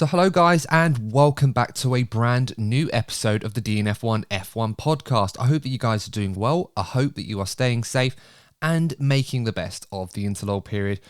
So hello guys and welcome back to a brand new episode of the DNF1 F1 podcast. I hope that you guys are doing well. I hope that you are staying safe and making the best of the interlull period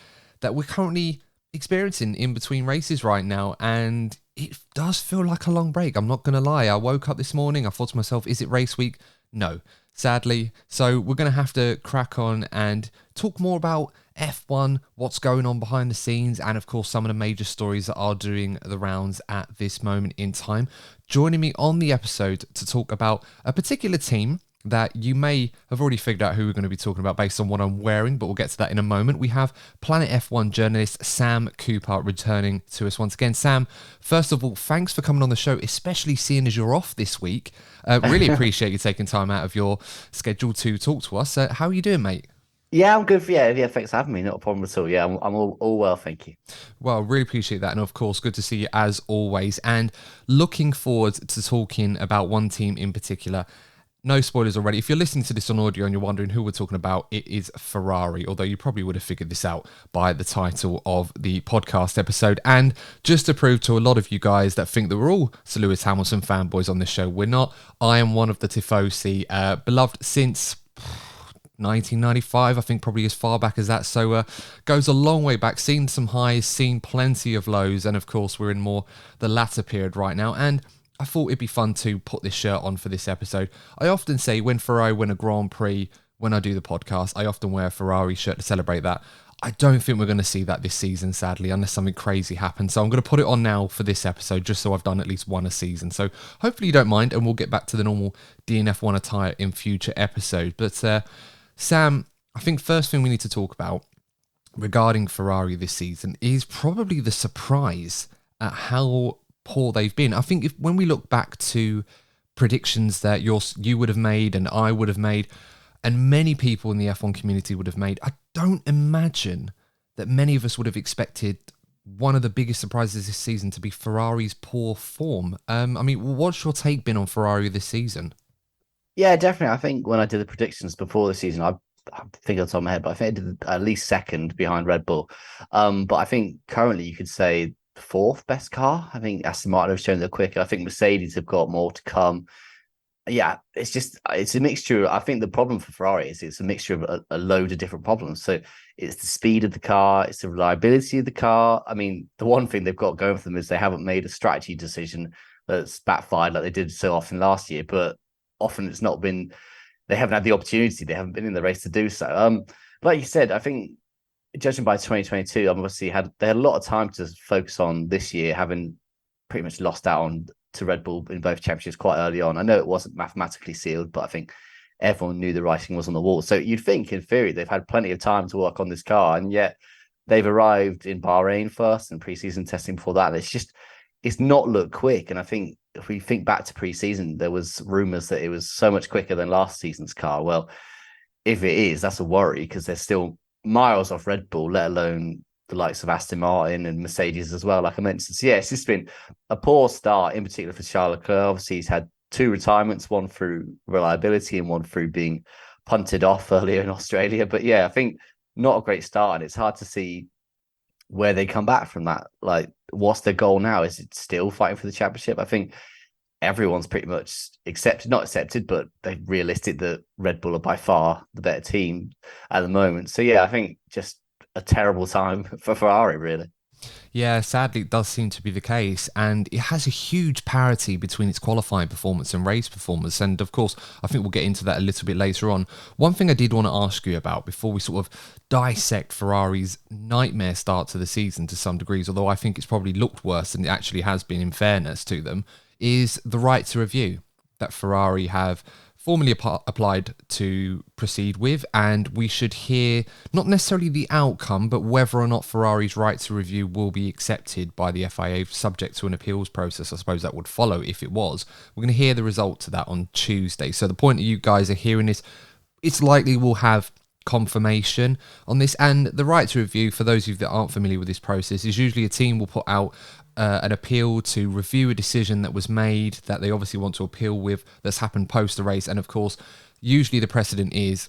that we're currently experiencing in between races right now. And it does feel like a long break. I'm not going to lie. I woke up this morning. I thought to myself, is it race week? No, sadly. So we're going to have to crack on and talk more about F1, what's going on behind the scenes, and of course some of the major stories that are doing the rounds at this moment in time. Joining me on the episode to talk about a particular team that you may have already figured out who we're going to be talking about based on what I'm wearing, but we'll get to that in a moment. We have Planet F1 journalist Sam Cooper returning to us once again. Sam, first of all, thanks for coming on the show, especially seeing as you're off this week. Really appreciate you taking time out of your schedule to talk to us. How are you doing, mate? Yeah, I'm good. Yeah, thanks for having me. Not a problem at all. Yeah, I'm all well, thank you. Well, really appreciate that. And of course, good to see you as always. And looking forward to talking about one team in particular. No spoilers already. If you're listening to this on audio and you're wondering who we're talking about, it is Ferrari, although you probably would have figured this out by the title of the podcast episode. And just to prove to a lot of you guys that think that we're all Sir Lewis Hamilton fanboys on this show, we're not. I am one of the Tifosi, beloved since 1995, I think probably as far back as that, so goes a long way back, seen some highs, seen plenty of lows, and of course we're in more the latter period right now, and I thought it'd be fun to put this shirt on for this episode. I often say when Ferrari win a Grand Prix, when I do the podcast, I often wear a Ferrari shirt to celebrate that. I don't think we're going to see that this season, sadly, unless something crazy happens. So I'm going to put it on now for this episode, just so I've done at least one a season. So hopefully you don't mind, and we'll get back to the normal DNF1 attire in future episodes. But Sam, I think first thing we need to talk about regarding Ferrari this season is probably the surprise at how poor they've been. I think when we look back to predictions that you would have made and I would have made and many people in the F1 community would have made, I don't imagine that many of us would have expected one of the biggest surprises this season to be Ferrari's poor form. I mean, what's your take been on Ferrari this season? Yeah, definitely. I think when I did the predictions before the season, I think on the top of my head, but I think I did at least second behind Red Bull. But I think currently you could say fourth best car. I think Aston Martin have shown they're quicker. I think Mercedes have got more to come. Yeah, it's a mixture. I think the problem for Ferrari is it's a mixture of a load of different problems. So it's the speed of the car, it's the reliability of the car. I mean, the one thing they've got going for them is they haven't made a strategy decision that's backfired like they did so often last year, but often it's not been, they haven't had the opportunity, they haven't been in the race to do so. Like you said, I think judging by 2022, obviously they had a lot of time to focus on this year, having pretty much lost out on to Red Bull in both championships quite early on. I know it wasn't mathematically sealed, but I think everyone knew the writing was on the wall. So you'd think in theory they've had plenty of time to work on this car, and yet they've arrived in Bahrain first and preseason testing before that. It's not looked quick. And I think if we think back to preseason, there was rumors that it was so much quicker than last season's car. Well, if it is, that's a worry because they're still miles off Red Bull, let alone the likes of Aston Martin and Mercedes as well, like I mentioned. So yeah, it's just been a poor start, in particular for Charles Leclerc. Obviously, he's had two retirements, one through reliability and one through being punted off earlier in Australia. But yeah, I think not a great start, and it's hard to see where they come back from that. Like, what's their goal now? Is it still fighting for the championship? I think everyone's pretty much not accepted, but they're realistic that Red Bull are by far the better team at the moment. So yeah, I think just a terrible time for Ferrari, really. Yeah, sadly, it does seem to be the case, and it has a huge parity between its qualifying performance and race performance, and of course, I think we'll get into that a little bit later on. One thing I did want to ask you about before we sort of dissect Ferrari's nightmare start to the season to some degrees, although I think it's probably looked worse than it actually has been in fairness to them, is the right to review that Ferrari have formally applied to proceed with, and we should hear not necessarily the outcome, but whether or not Ferrari's right to review will be accepted by the FIA, subject to an appeals process. I suppose that would follow if it was. We're going to hear the result to that on Tuesday. So the point that you guys are hearing is it's likely we'll have confirmation on this, and the right to review, for those of you that aren't familiar with this process, is usually a team will put out an appeal to review a decision that was made that they obviously want to appeal with that's happened post the race. And of course, usually the precedent is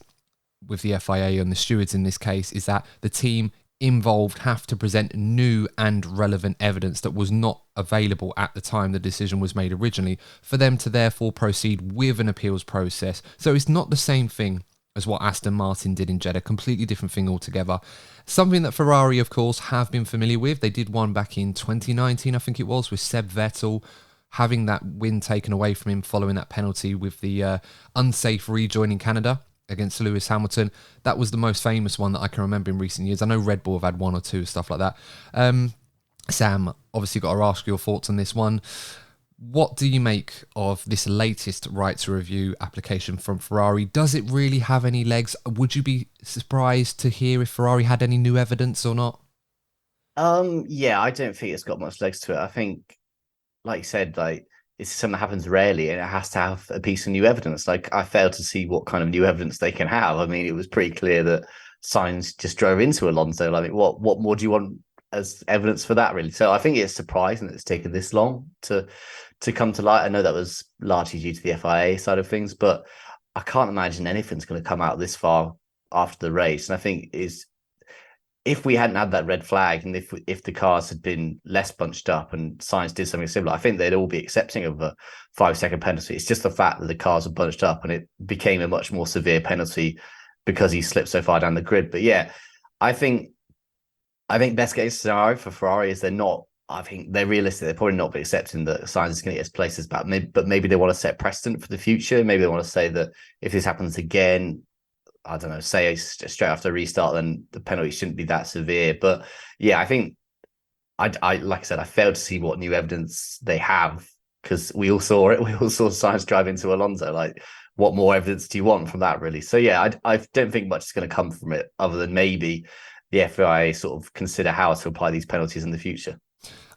with the FIA and the stewards in this case is that the team involved have to present new and relevant evidence that was not available at the time the decision was made originally, for them to therefore proceed with an appeals process. So it's not the same thing as what Aston Martin did in Jeddah, completely different thing altogether. Something that Ferrari, of course, have been familiar with. They did one back in 2019, I think it was, with Seb Vettel, having that win taken away from him following that penalty with the unsafe rejoin in Canada against Lewis Hamilton. That was the most famous one that I can remember in recent years. I know Red Bull have had one or two, stuff like that. Sam, obviously got to ask your thoughts on this one. What do you make of this latest right to review application from Ferrari? Does it really have any legs? Would you be surprised to hear if Ferrari had any new evidence or not? Yeah, I don't think it's got much legs to it. I think, like you said, like it's something that happens rarely, and it has to have a piece of new evidence. Like I failed to see what kind of new evidence they can have. I mean, it was pretty clear that Sainz just drove into Alonso. Like, what more do you want as evidence for that, really? So I think it's surprising that it's taken this long to come to light. I know that was largely due to the FIA side of things, but I can't imagine anything's going to come out this far after the race. And I think is if we hadn't had that red flag, and if the cars had been less bunched up and Sainz did something similar, I think they'd all be accepting of a 5 second penalty. It's just the fact that the cars are bunched up and it became a much more severe penalty because he slipped so far down the grid. But yeah, I think best case scenario for Ferrari is they're not. I think they're realistic. They're probably not be accepting that Sainz is going to get his places back. But maybe they want to set precedent for the future. Maybe they want to say that if this happens again, I don't know, say straight after restart, then the penalty shouldn't be that severe. But yeah, I think I like I said, I failed to see what new evidence they have because we all saw it. We all saw Sainz drive into Alonso. Like, what more evidence do you want from that, really? So yeah, I don't think much is going to come from it other than maybe the FIA sort of consider how to apply these penalties in the future.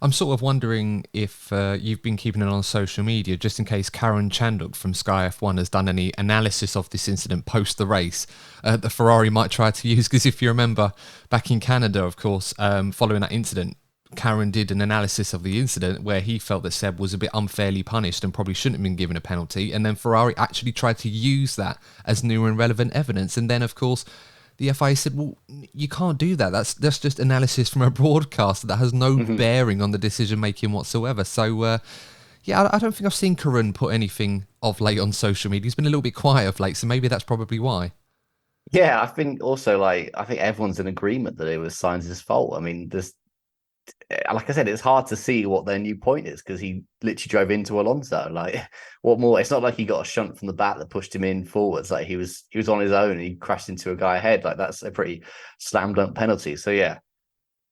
I'm sort of wondering if you've been keeping it on social media, just in case Karen Chanduk from Sky F1 has done any analysis of this incident post the race that Ferrari might try to use. Because if you remember, back in Canada, of course, following that incident, Karen did an analysis of the incident where he felt that Seb was a bit unfairly punished and probably shouldn't have been given a penalty. And then Ferrari actually tried to use that as new and relevant evidence. And then, of course, the FIA said, well, you can't do that. That's just analysis from a broadcaster that has no bearing on the decision making whatsoever. So, yeah, I don't think I've seen Karun put anything of late on social media. He's been a little bit quiet of late, so maybe that's probably why. Yeah, I think also I think everyone's in agreement that it was Sainz's fault. I mean, there's like I said, it's hard to see what their new point is because he literally drove into Alonso. Like, what more? It's not like he got a shunt from the back that pushed him in forwards. Like he was on his own and he crashed into a guy ahead. Like that's a pretty slam dunk penalty. So yeah,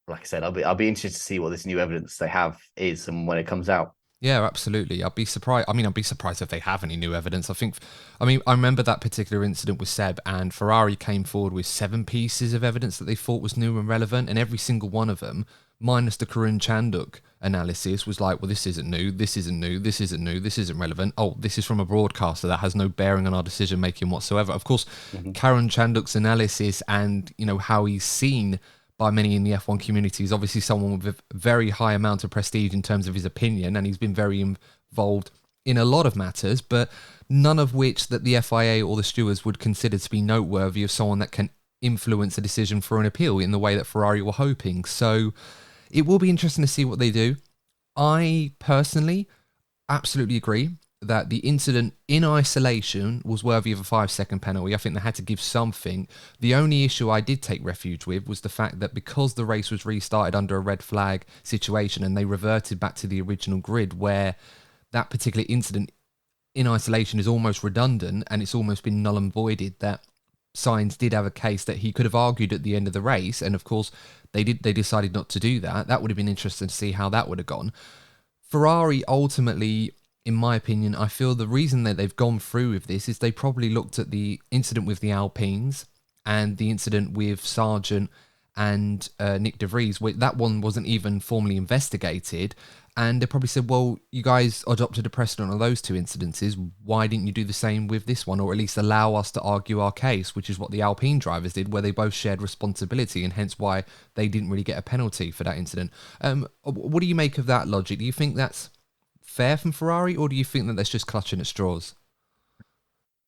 like I said, I'll be interested to see what this new evidence they have is and when it comes out. Yeah, absolutely. I'd be surprised. I mean, I'd be surprised if they have any new evidence. I remember that particular incident with Seb, and Ferrari came forward with 7 pieces of evidence that they thought was new and relevant, and every single one of them, minus the Karun Chanduk analysis, was like, well, this isn't new, this isn't new, this isn't new, this isn't relevant. Oh, this is from a broadcaster that has no bearing on our decision making whatsoever. Of course, Karun Chanduk's analysis and how he's seen by many in the F1 community is obviously someone with a very high amount of prestige in terms of his opinion, and he's been very involved in a lot of matters, but none of which that the FIA or the stewards would consider to be noteworthy of someone that can influence a decision for an appeal in the way that Ferrari were hoping. So it will be interesting to see what they do. I personally absolutely agree that the incident in isolation was worthy of a 5 second penalty. I think they had to give something. The only issue I did take refuge with was the fact that because the race was restarted under a red flag situation and they reverted back to the original grid where that particular incident in isolation is almost redundant and it's almost been null and voided, that Sainz did have a case that he could have argued at the end of the race. And of course, they decided not to do that. That would have been interesting to see how that would have gone. Ferrari ultimately, in my opinion, I feel the reason that they've gone through with this is they probably looked at the incident with the Alpines and the incident with Sargent and Nick De Vries. That one wasn't even formally investigated. And they probably said, well, you guys adopted a precedent on those 2 incidences. Why didn't you do the same with this one? Or at least allow us to argue our case, which is what the Alpine drivers did, where they both shared responsibility and hence why they didn't really get a penalty for that incident. What do you make of that logic? Do you think that's fair from Ferrari, or do you think that that's just clutching at straws?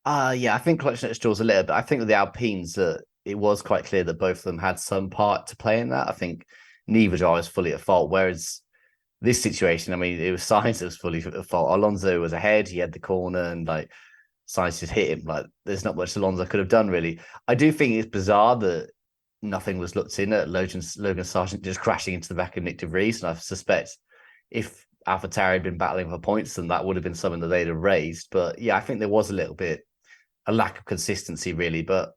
Yeah, I think clutching at straws a little bit. I think with the Alpines that it was quite clear that both of them had some part to play in that. I think neither driver was fully at fault. Whereas this situation, I mean, it was Sainz that was fully at fault. Alonso was ahead, he had the corner, and like Sainz just hit him. Like, there's not much Alonso could have done, really. I do think it's bizarre that nothing was looked in at Logan Sargent just crashing into the back of Nick De Vries. And I suspect if AlphaTauri had been battling for points, then that would have been something that they'd have raised. But yeah, I think there was a little bit a lack of consistency, really. But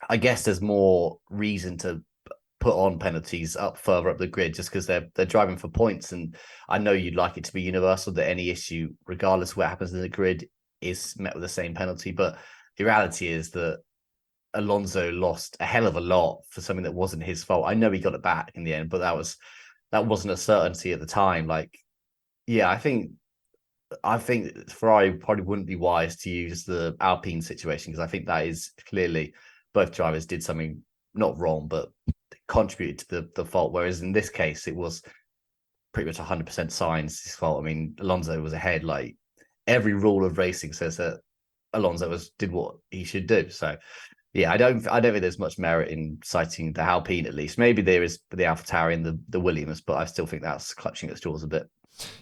I guess there's more reason to put on penalties up further up the grid just because they're driving for points. And I know you'd like it to be universal that any issue, regardless of what happens in the grid, is met with the same penalty. But the reality is that Alonso lost a hell of a lot for something that wasn't his fault. I know he got it back in the end, but that wasn't a certainty at the time. Like, yeah, I think Ferrari probably wouldn't be wise to use the Alpine situation because I think that is clearly both drivers did something not wrong, but contributed to the fault. Whereas in this case, it was pretty much 100% Sainz's fault. I mean, Alonso was ahead. Like, every rule of racing says that Alonso did what he should do. So yeah, I don't think there's much merit in citing the Alpine at least. Maybe there is the AlphaTauri and the Williams, but I still think that's clutching at straws a bit.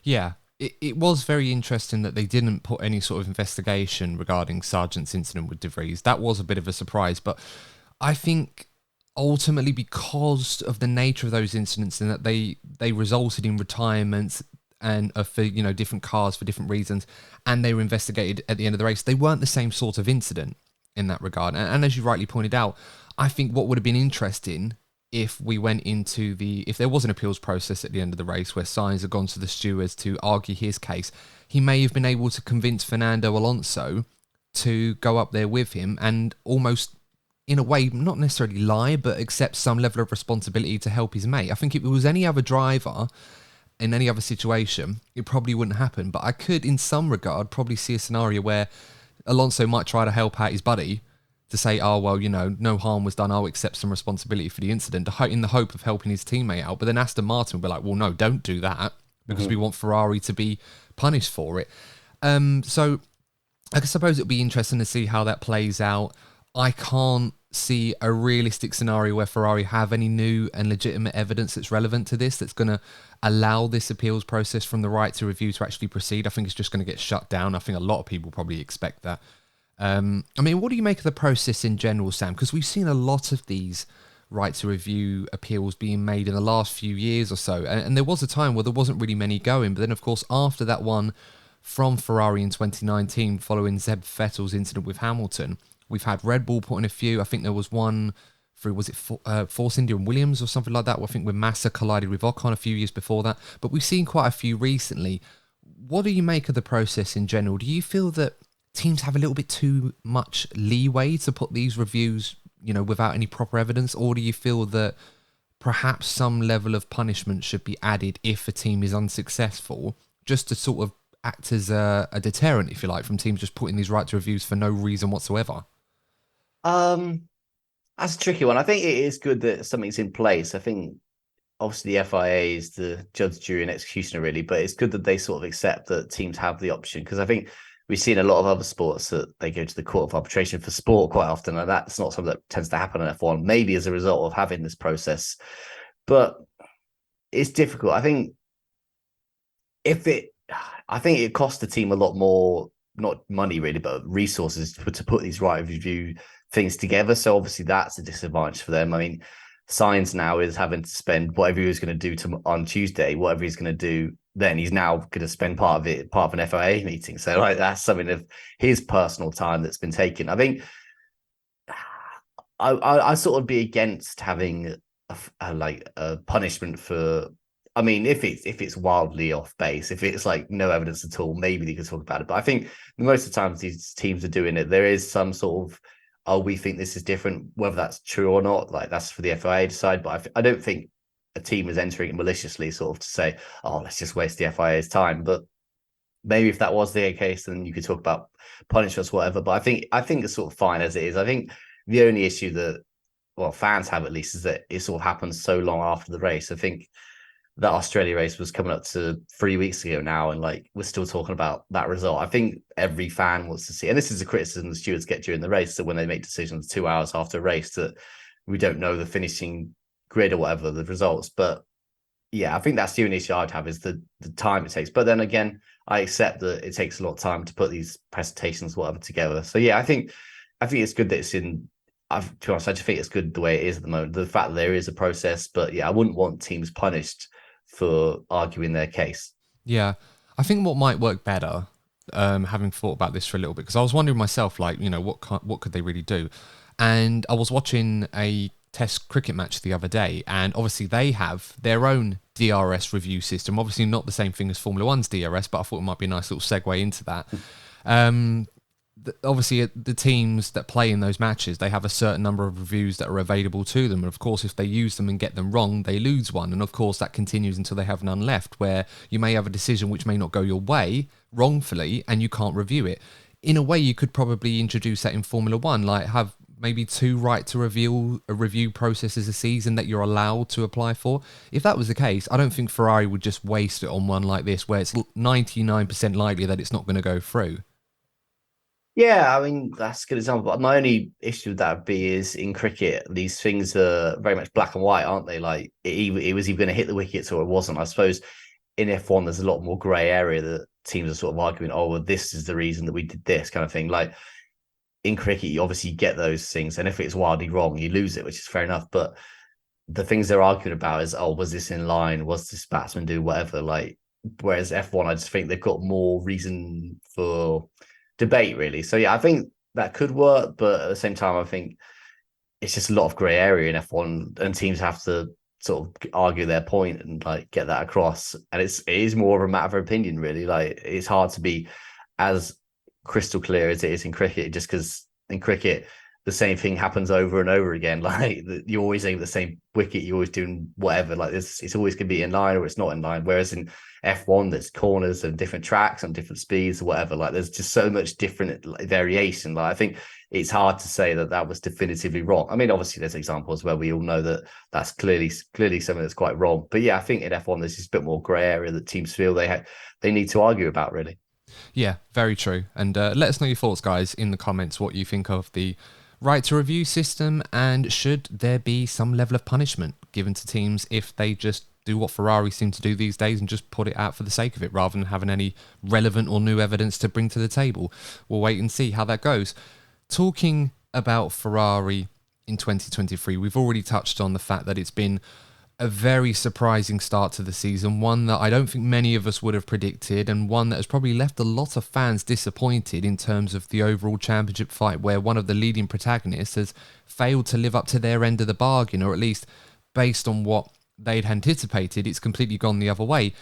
Yeah, it was very interesting that they didn't put any sort of investigation regarding Sargent's incident with De Vries. That was a bit of a surprise, but I think ultimately because of the nature of those incidents and that they resulted in retirements and for different cars for different reasons, and they were investigated at the end of the race, they weren't the same sort of incident in that regard. And as you rightly pointed out, I think what would have been interesting if we went into if there was an appeals process at the end of the race where Sainz had gone to the stewards to argue his case, he may have been able to convince Fernando Alonso to go up there with him and almost, in a way, not necessarily lie, but accept some level of responsibility to help his mate. I think if it was any other driver in any other situation, it probably wouldn't happen. But I could, in some regard, probably see a scenario where Alonso might try to help out his buddy to say, oh, well, no harm was done. I'll accept some responsibility for the incident in the hope of helping his teammate out. But then Aston Martin will be like, well, no, don't do that because we want Ferrari to be punished for it. So I suppose it'll be interesting to see how that plays out. I can't see a realistic scenario where Ferrari have any new and legitimate evidence that's relevant to this, that's going to allow this appeals process from the right to review to actually proceed. I think it's just going to get shut down. I think a lot of people probably expect that. I mean, what do you make of the process in general, Sam? Because we've seen a lot of these right to review appeals being made in the last few years or so. And there was a time where there wasn't really many going. But then, of course, after that one from Ferrari in 2019, following Zeb Vettel's incident with Hamilton, we've had Red Bull put in a few. I think there was one through, was it Force India and Williams or something like that? I think with Massa collided with Ocon a few years before that. But we've seen quite a few recently. What do you make of the process in general? Do you feel that teams have a little bit too much leeway to put these reviews, without any proper evidence? Or do you feel that perhaps some level of punishment should be added if a team is unsuccessful, just to sort of act as a deterrent, if you like, from teams just putting these right to reviews for no reason whatsoever? That's a tricky one. I think it is good that something's in place. I think obviously the FIA is the judge, jury, and executioner, really, but it's good that they sort of accept that teams have the option, because I think we've seen a lot of other sports that they go to the court of arbitration for sport quite often, and that's not something that tends to happen in F1, maybe as a result of having this process. But it's difficult. I think it costs the team a lot more, not money really, but resources to put these right review things together. So obviously that's a disadvantage for them. I mean, Sainz now is having to spend whatever he was going to do on Tuesday, whatever he's going to do then, he's now going to spend part of an FIA meeting. So like, that's something of his personal time that's been taken. I think I sort of be against having a punishment for. I mean, if it's wildly off base, if it's like no evidence at all, maybe they could talk about it. But I think most of the times these teams are doing it, there is some sort of, oh, we think this is different, whether that's true or not. Like, that's for the FIA to decide. But I don't think a team is entering it maliciously, sort of to say, oh, let's just waste the FIA's time. But maybe if that was the case, then you could talk about punishments, whatever. But I think it's sort of fine as it is. I think the only issue that, well, fans have at least, is that it sort of happens so long after the race. I think that Australia race was coming up to 3 weeks ago now, and like we're still talking about that result. I think every fan wants to see, and this is a criticism the stewards get during the race, that when they make decisions 2 hours after a race, that we don't know the finishing grid or whatever the results. But yeah, I think that's the only issue I'd have is the time it takes. But then again, I accept that it takes a lot of time to put these presentations, whatever, together. So yeah, I think it's good that it's in. To be honest, I just think it's good the way it is at the moment. The fact that there is a process, but yeah, I wouldn't want teams punished for arguing their case. Yeah, I think what might work better, having thought about this for a little bit, because I was wondering myself, like, what could they really do? And I was watching a Test cricket match the other day, and obviously they have their own DRS review system. Obviously, not the same thing as Formula One's DRS, but I thought it might be a nice little segue into that. Um, Obviously the teams that play in those matches, they have a certain number of reviews that are available to them, and of course if they use them and get them wrong, they lose one, and of course that continues until they have none left, where you may have a decision which may not go your way wrongfully and you can't review it. In a way, you could probably introduce that in Formula One, like have maybe two right to review processes a season that you're allowed to apply for. If that was the case, I don't think Ferrari would just waste it on one like this where it's 99% likely that it's not going to go through. Yeah, I mean that's a good example. But my only issue with that would be is in cricket, these things are very much black and white, aren't they? Like it was either going to hit the wickets or it wasn't. I suppose in F1, there's a lot more grey area that teams are sort of arguing, oh, well, this is the reason that we did this kind of thing. Like in cricket, you obviously get those things, and if it's wildly wrong, you lose it, which is fair enough. But the things they're arguing about is, oh, was this in line? Was this batsman do whatever? Like, whereas F1, I just think they've got more reason for debate, really. So yeah, I think that could work, but at the same time, I think it's just a lot of grey area in F1, and teams have to sort of argue their point and like get that across. And it is more of a matter of opinion, really. Like it's hard to be as crystal clear as it is in cricket, just because in cricket the same thing happens over and over again. Like you always aim at the same wicket, you're always doing whatever. Like this, it's always going to be in line or it's not in line. Whereas in F1, there's corners and different tracks and different speeds or whatever. Like there's just so much different variation. Like I think it's hard to say that that was definitively wrong. I mean, obviously there's examples where we all know that that's clearly something that's quite wrong. But yeah, I think in F1 there's just a bit more grey area that teams feel they need to argue about, really. Yeah, very true. And let us know your thoughts, guys, in the comments, what you think of the right to review system, and should there be some level of punishment given to teams if they just do what Ferrari seem to do these days and just put it out for the sake of it rather than having any relevant or new evidence to bring to the table. We'll wait and see how that goes. Talking about Ferrari in 2023, we've already touched on the fact that it's been a very surprising start to the season, one that I don't think many of us would have predicted, and one that has probably left a lot of fans disappointed in terms of the overall championship fight, where one of the leading protagonists has failed to live up to their end of the bargain, or at least based on what they'd anticipated, it's completely gone the other way.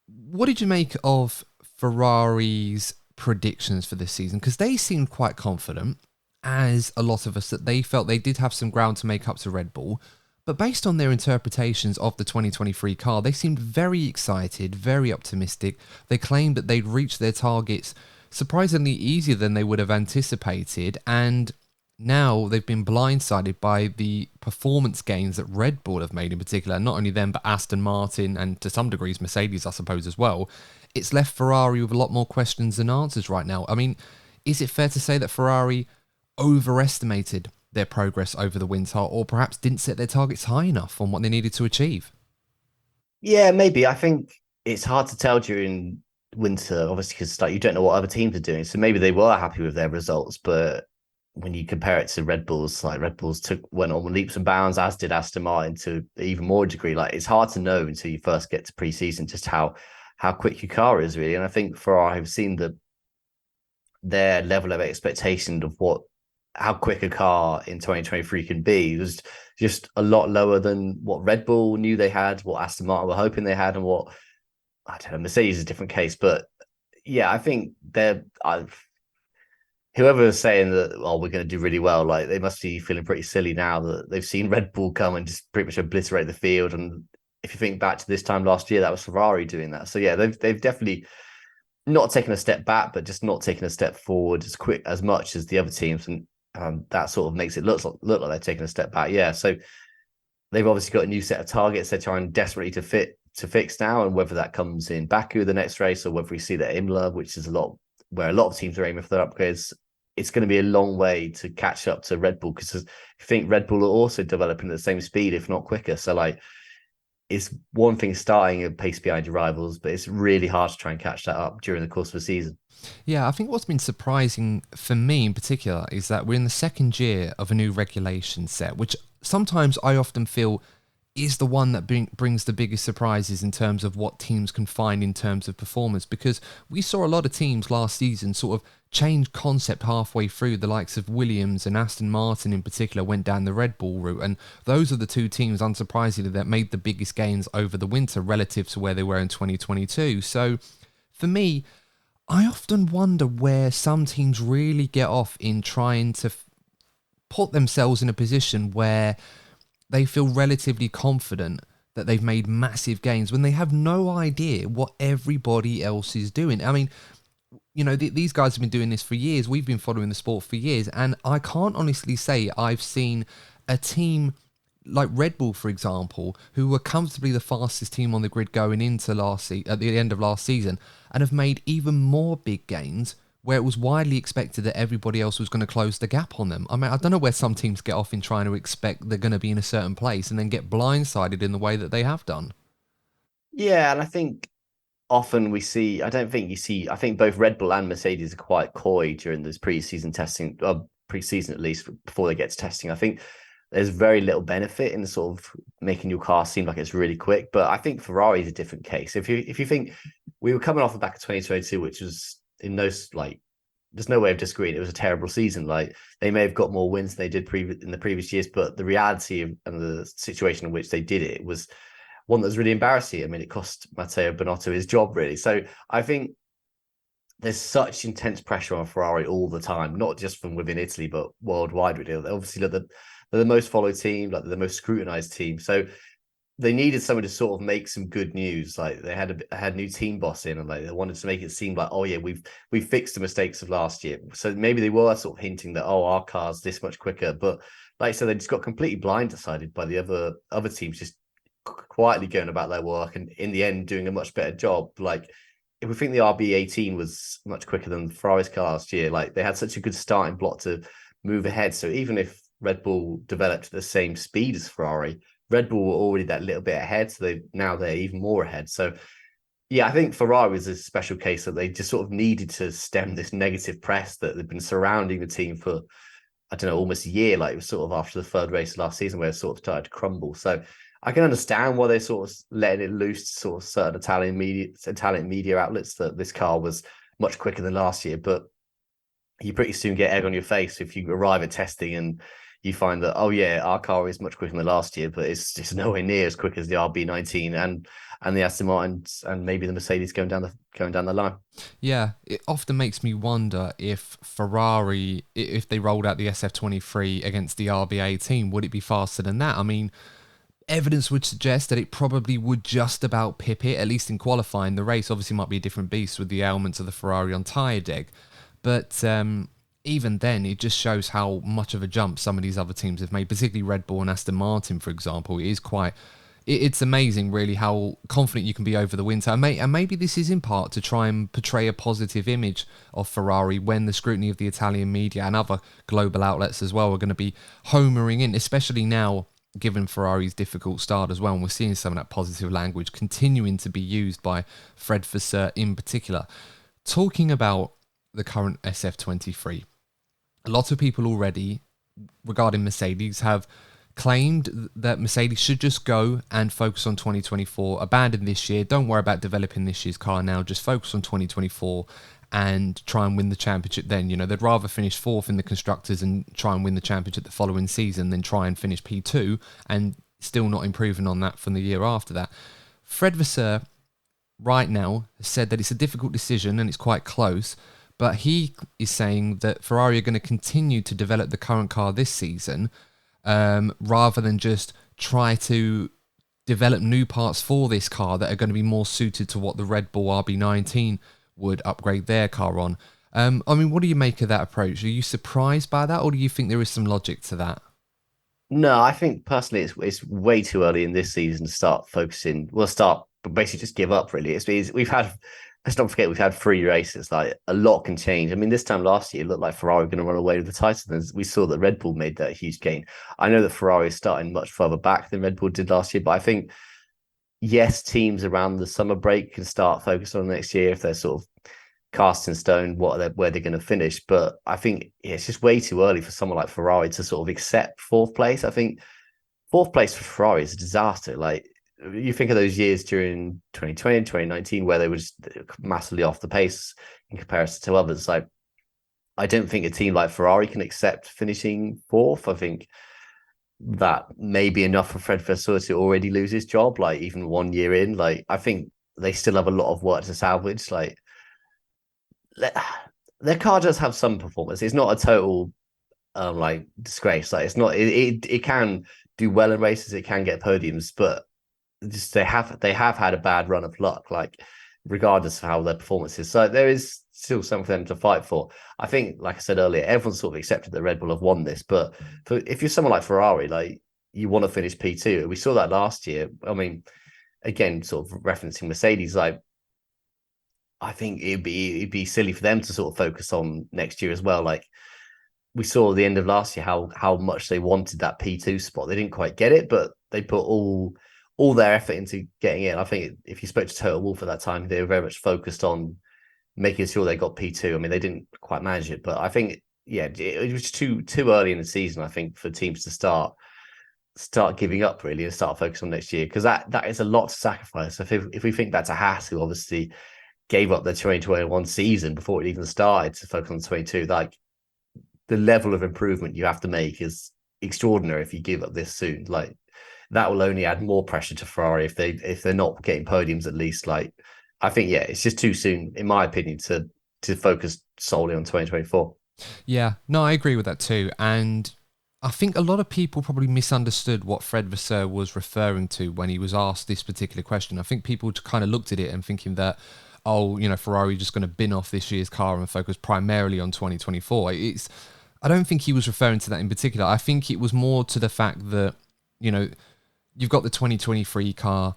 What did you make of Ferrari's predictions for this season? Because they seemed quite confident, as a lot of us, that they felt they did have some ground to make up to Red Bull. But based on their interpretations of the 2023 car, they seemed very excited, very optimistic. They claimed that they'd reached their targets surprisingly easier than they would have anticipated. And now they've been blindsided by the performance gains that Red Bull have made in particular. Not only them, but Aston Martin and to some degrees Mercedes, I suppose, as well. It's left Ferrari with a lot more questions than answers right now. I mean, is it fair to say that Ferrari overestimated their progress over the winter, or perhaps didn't set their targets high enough on what they needed to achieve? Yeah, maybe. I think it's hard to tell during winter, obviously, because like you don't know what other teams are doing. So maybe they were happy with their results, but when you compare it to Red Bulls, like Red Bulls went on leaps and bounds, as did Aston Martin to an even more degree. Like it's hard to know until you first get to pre-season just how quick your car is, really. And I think Ferrari have seen their level of expectation of how quick a car in 2023 can be. It was just a lot lower than what Red Bull knew they had, what Aston Martin were hoping they had, and what, I don't know, Mercedes is a different case. But yeah, I think whoever is saying that, oh, we're going to do really well, like they must be feeling pretty silly now that they've seen Red Bull come and just pretty much obliterate the field. And if you think back to this time last year, that was Ferrari doing that. So yeah, they've definitely not taken a step back, but just not taking a step forward as much as the other teams. And that sort of makes it look like they're taking a step back. Yeah, so they've obviously got a new set of targets. They're trying desperately to fit to fix now, and whether that comes in Baku the next race, or whether we see that Imola, which is a lot where a lot of teams are aiming for their upgrades, it's going to be a long way to catch up to Red Bull, because I think Red Bull are also developing at the same speed, if not quicker. So like, it's one thing starting a pace behind your rivals, but it's really hard to try and catch that up during the course of a season. Yeah, I think what's been surprising for me in particular is that we're in the second year of a new regulation set, which sometimes I often feel is the one that brings the biggest surprises in terms of what teams can find in terms of performance, because we saw a lot of teams last season sort of change concept halfway through. The likes of Williams and Aston Martin in particular went down the Red Bull route, and those are the two teams, unsurprisingly, that made the biggest gains over the winter relative to where they were in 2022. So for me, I often wonder where some teams really get off in trying to put themselves in a position where they feel relatively confident that they've made massive gains when they have no idea what everybody else is doing. I mean, you know, these guys have been doing this for years. We've been following the sport for years, and I can't honestly say I've seen a team like Red Bull, for example, who were comfortably the fastest team on the grid going into at the end of last season, and have made even more big gains where it was widely expected that everybody else was going to close the gap on them. I mean, I don't know where some teams get off in trying to expect they're going to be in a certain place and then get blindsided in the way that they have done. Yeah, and I think often we see, I don't think you see, I think both Red Bull and Mercedes are quite coy during this pre-season testing, pre-season at least, before they get to testing. I think there's very little benefit in sort of making your car seem like it's really quick. But I think Ferrari is a different case. If you think we were coming off the back of 2022, which was in those, like, there's no way of disagreeing, it was a terrible season. Like, they may have got more wins than they did in the previous years, but the reality and the situation in which they did it was one that was really embarrassing. I mean, it cost Matteo Binotto his job, really. So I think there's such intense pressure on Ferrari all the time, not just from within Italy, but worldwide. Really, obviously, they're the most followed team, like they're the most scrutinized team. So they needed someone to sort of make some good news. Like, they had a new team boss in, and like they wanted to make it seem like, oh yeah, we've fixed the mistakes of last year. So maybe they were sort of hinting that, oh, our car's this much quicker. But like I said, they just got completely blindsided by the other teams just quietly going about their work, and in the end doing a much better job. Like, if we think the RB18 was much quicker than Ferrari's car last year, like, they had such a good starting block to move ahead. So even if Red Bull developed at the same speed as Ferrari, Red Bull were already that little bit ahead, so they're even more ahead. So yeah, I think Ferrari was a special case that they just sort of needed to stem this negative press that had been surrounding the team for, I don't know, almost a year. Like, it was sort of after the third race last season where it sort of started to crumble. So I can understand why they sort of letting it loose to sort of certain Italian media outlets that this car was much quicker than last year. But you pretty soon get egg on your face if you arrive at testing and you find that, oh yeah, our car is much quicker than last year, but it's just nowhere near as quick as the RB19 and the Aston Martins and maybe the Mercedes going down the line. Yeah, it often makes me wonder if Ferrari, if they rolled out the SF23 against the RB18, would it be faster than that? I mean, evidence would suggest that it probably would just about pip it, at least in qualifying. The race obviously might be a different beast with the ailments of the Ferrari on tyre deck. But even then, it just shows how much of a jump some of these other teams have made, particularly Red Bull and Aston Martin, for example. It is quite... It's amazing, really, how confident you can be over the winter. And maybe this is in part to try and portray a positive image of Ferrari when the scrutiny of the Italian media and other global outlets as well are going to be homering in, especially now, given Ferrari's difficult start as well. And we're seeing some of that positive language continuing to be used by Fred Vasseur in particular. Talking about the current SF23, a lot of people already, regarding Mercedes, have claimed that Mercedes should just go and focus on 2024, abandon this year, don't worry about developing this year's car now, just focus on 2024 and try and win the championship then. You know, they'd rather finish fourth in the constructors and try and win the championship the following season than try and finish P2 and still not improving on that from the year after that. Fred Vasseur right now has said that it's a difficult decision and it's quite close, but he is saying that Ferrari are going to continue to develop the current car this season, rather than just try to develop new parts for this car that are going to be more suited to what the Red Bull RB19 would upgrade their car on. I mean, what do you make of that approach? Are you surprised by that, or do you think there is some logic to that? No, I think personally it's way too early in this season to start focusing. We'll start basically just give up. Really, we've had. Let's not forget we've had 3 races. Like a lot can change. I mean, this time last year it looked like Ferrari were going to run away with the title. And we saw that Red Bull made that huge gain. I know that Ferrari is starting much further back than Red Bull did last year, but I think yes, teams around the summer break can start focusing on next year if they're sort of cast in stone where they're going to finish. But I think it's just way too early for someone like Ferrari to sort of accept fourth place. I think fourth place for Ferrari is a disaster. Like you think of those years during 2020 and 2019 where they were just massively off the pace in comparison to others. Like I don't think a team like Ferrari can accept finishing fourth. I think that may be enough for Fred Vasseur to already lose his job, like even 1 year in. Like I think they still have a lot of work to salvage. Like their car does have some performance. It's not a total like disgrace. Like it's not it can do well in races, it can get podiums, but just they have had a bad run of luck, like regardless of how their performance is. So there is still something for them to fight for. I think, like I said earlier, everyone sort of accepted that Red Bull have won this, but if you're someone like Ferrari, like you want to finish P2. We saw that last year. I mean, again, sort of referencing Mercedes, like I think it'd be silly for them to sort of focus on next year as well. Like we saw at the end of last year how much they wanted that P2 spot. They didn't quite get it, but they put all their effort into getting it. I think if you spoke to Total Wolff at that time, they were very much focused on making sure they got P2. I mean, they didn't quite manage it, but I think yeah, it was too early in the season. I think for teams to start giving up really and start focusing on next year, because that is a lot to sacrifice. So if we think back to Haas, who obviously gave up their 2021 season before it even started to focus on 22, like the level of improvement you have to make is extraordinary if you give up this soon. Like that will only add more pressure to Ferrari if they're not getting podiums at least. Like I think yeah, it's just too soon, in my opinion, to focus solely on 2024. Yeah, no, I agree with that too. And I think a lot of people probably misunderstood what Fred Vasseur was referring to when he was asked this particular question. I think people kind of looked at it and thinking that, oh, Ferrari just going to bin off this year's car and focus primarily on 2024. I don't think he was referring to that in particular. I think it was more to the fact that, you've got the 2023 car.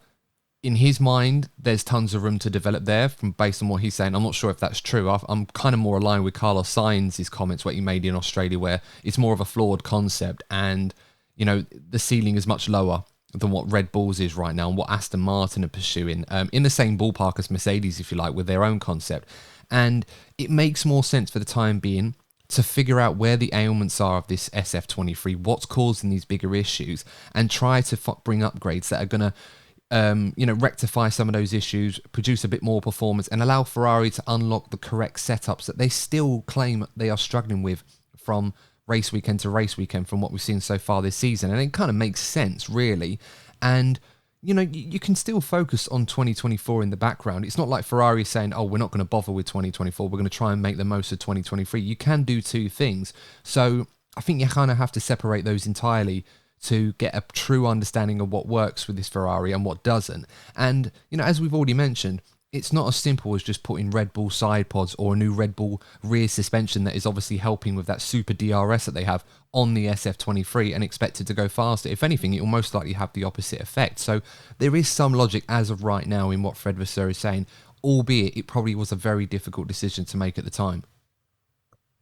In his mind, there's tons of room to develop there based on what he's saying. I'm not sure if that's true. I'm kind of more aligned with Carlos Sainz's comments, what he made in Australia, where it's more of a flawed concept and, the ceiling is much lower than what Red Bull's is right now and what Aston Martin are pursuing, in the same ballpark as Mercedes, if you like, with their own concept. And it makes more sense for the time being to figure out where the ailments are of this SF23, what's causing these bigger issues, and try to bring upgrades that are going to rectify some of those issues, produce a bit more performance, and allow Ferrari to unlock the correct setups that they still claim they are struggling with from race weekend to race weekend from what we've seen so far this season. And it kind of makes sense, really. And, you can still focus on 2024 in the background. It's not like Ferrari is saying, oh, we're not going to bother with 2024. We're going to try and make the most of 2023. You can do two things. So I think you kind of have to separate those entirely to get a true understanding of what works with this Ferrari and what doesn't. And, as we've already mentioned, it's not as simple as just putting Red Bull side pods or a new Red Bull rear suspension that is obviously helping with that super DRS that they have on the SF23 and expect it to go faster. If anything, it will most likely have the opposite effect. So there is some logic as of right now in what Fred Vasseur is saying, albeit it probably was a very difficult decision to make at the time.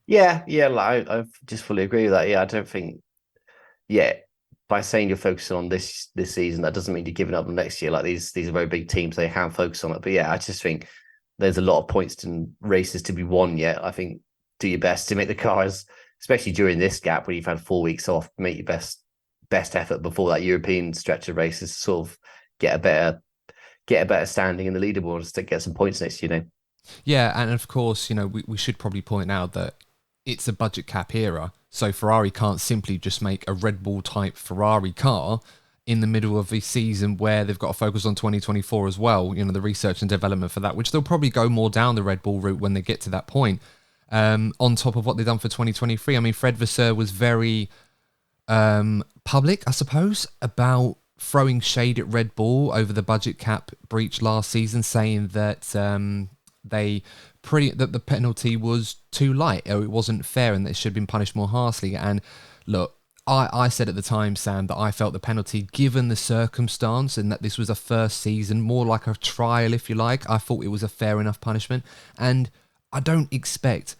Yeah, like I just fully agree with that. Yeah, I don't think by saying you're focusing on this season, that doesn't mean you're giving up on next year. Like these are very big teams, they can focus on it. But yeah, I just think there's a lot of points and races to be won yet. I think do your best to make the cars, especially during this gap where you've had 4 weeks off, make your best effort before that European stretch of races to sort of get a better standing in the leaderboards to get some points next year. Yeah, and of course, we should probably point out that it's a budget cap era, so Ferrari can't simply just make a Red Bull type Ferrari car in the middle of the season where they've got to focus on 2024 as well, the research and development for that, which they'll probably go more down the Red Bull route when they get to that point, on top of what they've done for 2023. I mean, Fred Vasseur was very public, I suppose, about throwing shade at Red Bull over the budget cap breach last season, saying that that the penalty was too light or it wasn't fair and that it should have been punished more harshly. And look, I said at the time, Sam, that I felt the penalty, given the circumstance and that this was a first season, more like a trial, if you like, I thought it was a fair enough punishment. And I don't expect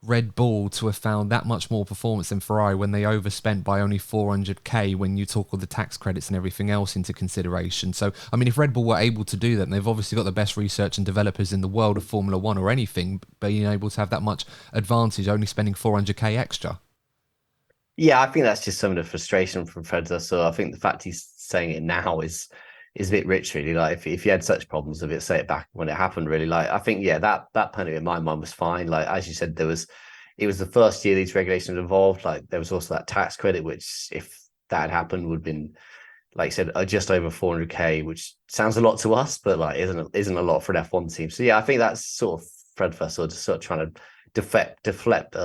Red Bull to have found that much more performance than Ferrari when they overspent by only 400k when you talk all the tax credits and everything else into consideration. So, I mean, if Red Bull were able to do that, and they've obviously got the best research and developers in the world of Formula One or anything, being able to have that much advantage only spending 400k extra. Yeah, I think that's just some of the frustration from Fred. So I think the fact he's saying it now is a bit rich, really. Like if you had such problems with it, say it back when it happened, really. Like I think, yeah, that penalty in my mind was fine. Like as you said, it was the first year these regulations evolved. Like there was also that tax credit, which if that had happened would have been, like you said, just over 400k, which sounds a lot to us, but like isn't a lot for an F1 team. So yeah, I think that's sort of Fred Vasseur just sort of trying to deflect,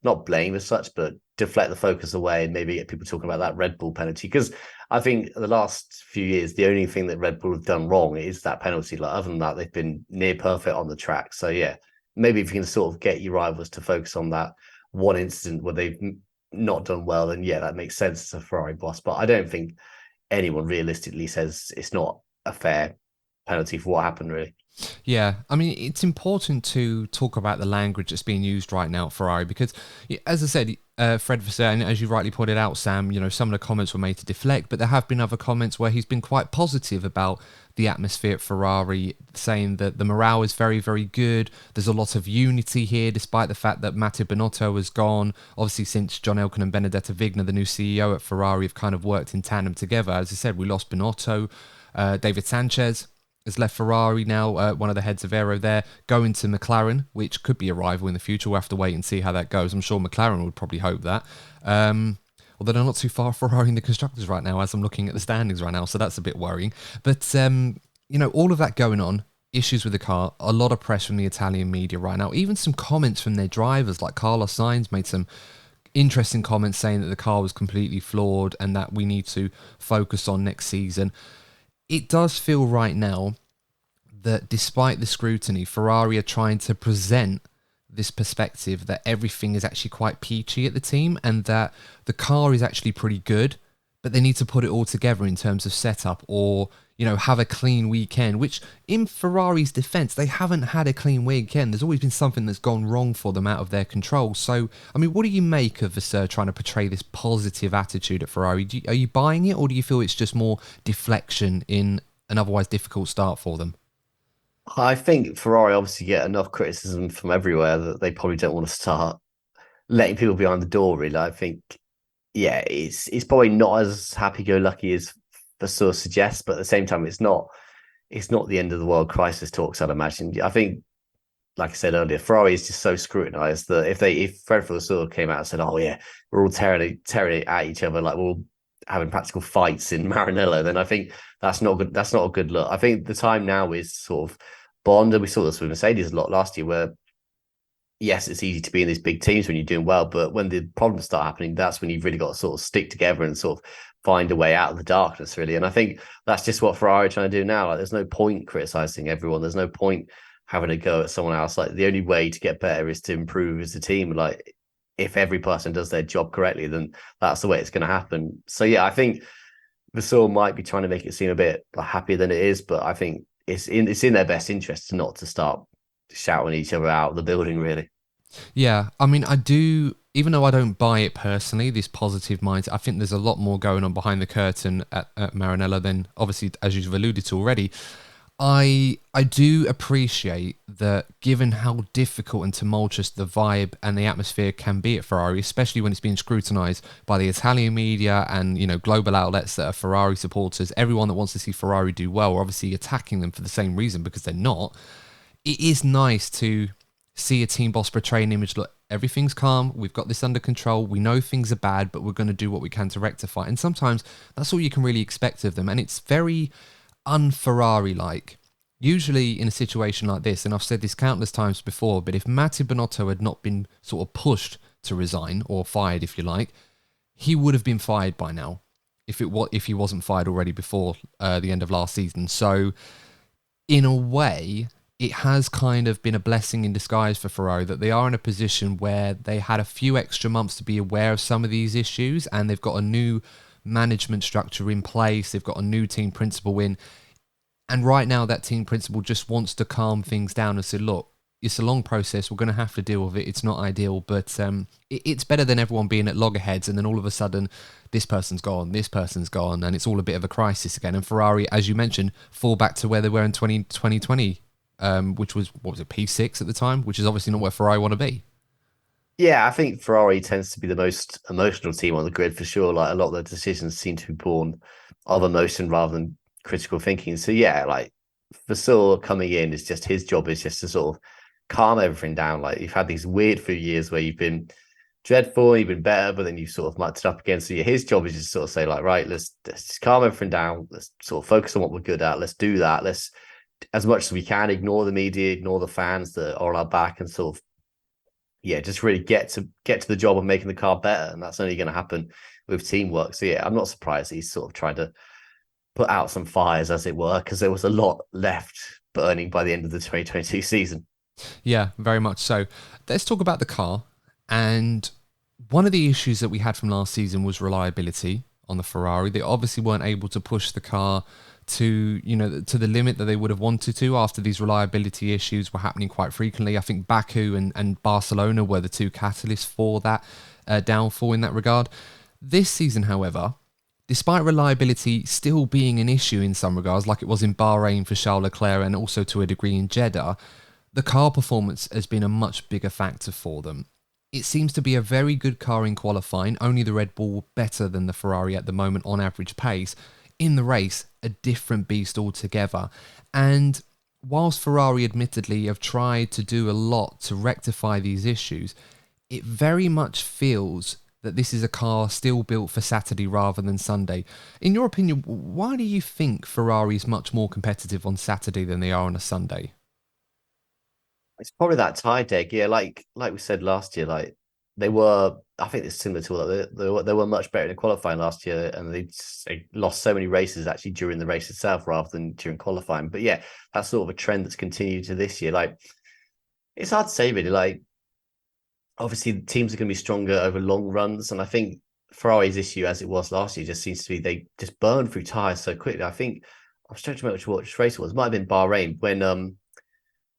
not blame as such, but deflect the focus away and maybe get people talking about that Red Bull penalty. Because I think the last few years, the only thing that Red Bull have done wrong is that penalty. Like other than that, they've been near perfect on the track. So yeah, maybe if you can sort of get your rivals to focus on that one incident where they've not done well, then yeah, that makes sense as a Ferrari boss. But I don't think anyone realistically says it's not a fair penalty for what happened, really. Yeah, I mean, it's important to talk about the language that's being used right now at Ferrari because, as I said, Fred Vasseur, and as you rightly pointed out, Sam, some of the comments were made to deflect, but there have been other comments where he's been quite positive about the atmosphere at Ferrari, saying that the morale is very, very good. There's a lot of unity here, despite the fact that Matteo Binotto has gone. Obviously, since John Elkann and Benedetto Vigna, the new CEO at Ferrari, have kind of worked in tandem together. As I said, we lost Binotto, David Sanchez has left Ferrari now, one of the heads of Aero there, going to McLaren, which could be a rival in the future. We'll have to wait and see how that goes. I'm sure McLaren would probably hope that. Although they're not too far Ferrari in the constructors right now, as I'm looking at the standings right now, so that's a bit worrying. But, all of that going on, issues with the car, a lot of press from the Italian media right now, even some comments from their drivers, like Carlos Sainz made some interesting comments saying that the car was completely flawed and that we need to focus on next season. It does feel right now that despite the scrutiny, Ferrari are trying to present this perspective that everything is actually quite peachy at the team and that the car is actually pretty good, but they need to put it all together in terms of setup or, have a clean weekend, which in Ferrari's defense, they haven't had a clean weekend. There's always been something that's gone wrong for them out of their control. So, I mean, what do you make of Vasseur trying to portray this positive attitude at Ferrari? Are you buying it, or do you feel it's just more deflection in an otherwise difficult start for them? I think Ferrari obviously get enough criticism from everywhere that they probably don't want to start letting people behind the door. Really, I think, yeah, it's probably not as happy-go-lucky as Vasseur suggests, but at the same time, it's not the end of the world crisis talks. I'd imagine. I think, like I said earlier, Ferrari is just so scrutinized that if Fred Vasseur came out and said, "Oh yeah, we're all tearing at each other, like we're all having practical fights in Maranello," then I think that's not good. That's not a good look. I think the time now is sort of bond, and we saw this with Mercedes a lot last year, where yes, it's easy to be in these big teams when you're doing well, but when the problems start happening, that's when you've really got to sort of stick together and sort of find a way out of the darkness, really. And I think that's just what Ferrari are trying to do now. Like, there's no point criticizing everyone. There's no point having a go at someone else. Like, the only way to get better is to improve as a team. Like, if every person does their job correctly, then that's the way it's going to happen. So yeah, I think Vasseur might be trying to make it seem a bit happier than it is, but I think it's in their best interest not to start shouting each other out of the building, really. Yeah, I mean, I do, even though I don't buy it personally, this positive mindset, I think there's a lot more going on behind the curtain at Maranello than, obviously, as you've alluded to already. I do appreciate that given how difficult and tumultuous the vibe and the atmosphere can be at Ferrari, especially when it's being scrutinised by the Italian media and, global outlets that are Ferrari supporters, everyone that wants to see Ferrari do well are obviously attacking them for the same reason because they're not. It is nice to see a team boss portray an image, look, everything's calm, we've got this under control, we know things are bad, but we're going to do what we can to rectify. And sometimes that's all you can really expect of them. And it's very un-Ferrari-like. Usually in a situation like this, and I've said this countless times before, but if Matteo Binotto had not been sort of pushed to resign, or fired if you like, he would have been fired by now, if he wasn't fired already before the end of last season. So in a way, it has kind of been a blessing in disguise for Ferrari that they are in a position where they had a few extra months to be aware of some of these issues, and they've got a new management structure in place. They've got a new team principal in. And right now, that team principal just wants to calm things down and say, look, it's a long process. We're going to have to deal with it. It's not ideal, but it's better than everyone being at loggerheads and then all of a sudden this person's gone, and it's all a bit of a crisis again. And Ferrari, as you mentioned, fall back to where they were in 2020, which was, what was it, P6 at the time, which is obviously not where Ferrari want to be. Yeah, I think Ferrari tends to be the most emotional team on the grid for sure. Like a lot of their decisions seem to be born of emotion rather than critical thinking. So yeah, like Vasseur coming in is just his job is just to sort of calm everything down. Like you've had these weird few years where you've been dreadful, you've been better, but then you've sort of mucked it up again. So yeah, his job is just sort of say like, right, let's just calm everything down. Let's sort of focus on what we're good at. Let's do that. Let's as much as we can ignore the media, ignore the fans that are on our back, and sort of yeah, just really get to the job of making the car better, and that's only going to happen with teamwork. So yeah, I'm not surprised he's sort of trying to put out some fires, as it were, because there was a lot left burning by the end of the 2022 season. Yeah, very much so. Let's talk about the car. And one of the issues that we had from last season was reliability on the Ferrari. They obviously weren't able to push the car to, to the limit that they would have wanted to after these reliability issues were happening quite frequently. I think Baku and Barcelona were the two catalysts for that downfall in that regard. This season, however, despite reliability still being an issue in some regards, like it was in Bahrain for Charles Leclerc and also to a degree in Jeddah, the car performance has been a much bigger factor for them. It seems to be a very good car in qualifying, only the Red Bull better than the Ferrari at the moment on average pace. In the race, a different beast altogether. And whilst Ferrari admittedly have tried to do a lot to rectify these issues, it very much feels that this is a car still built for Saturday rather than Sunday. In your opinion, why do you think Ferrari is much more competitive on Saturday than they are on a Sunday? It's probably that tie deck, yeah. Like we said last year, like they were. I think it's similar to what they were much better in qualifying last year, and they lost so many races actually during the race itself rather than during qualifying. But yeah, that's sort of a trend that's continued to this year. Like it's hard to say really. Like obviously the teams are going to be stronger over long runs, and I think Ferrari's issue, as it was last year, just seems to be they just burn through tires so quickly. I think I was trying to remember which race it was. It might have been Bahrain when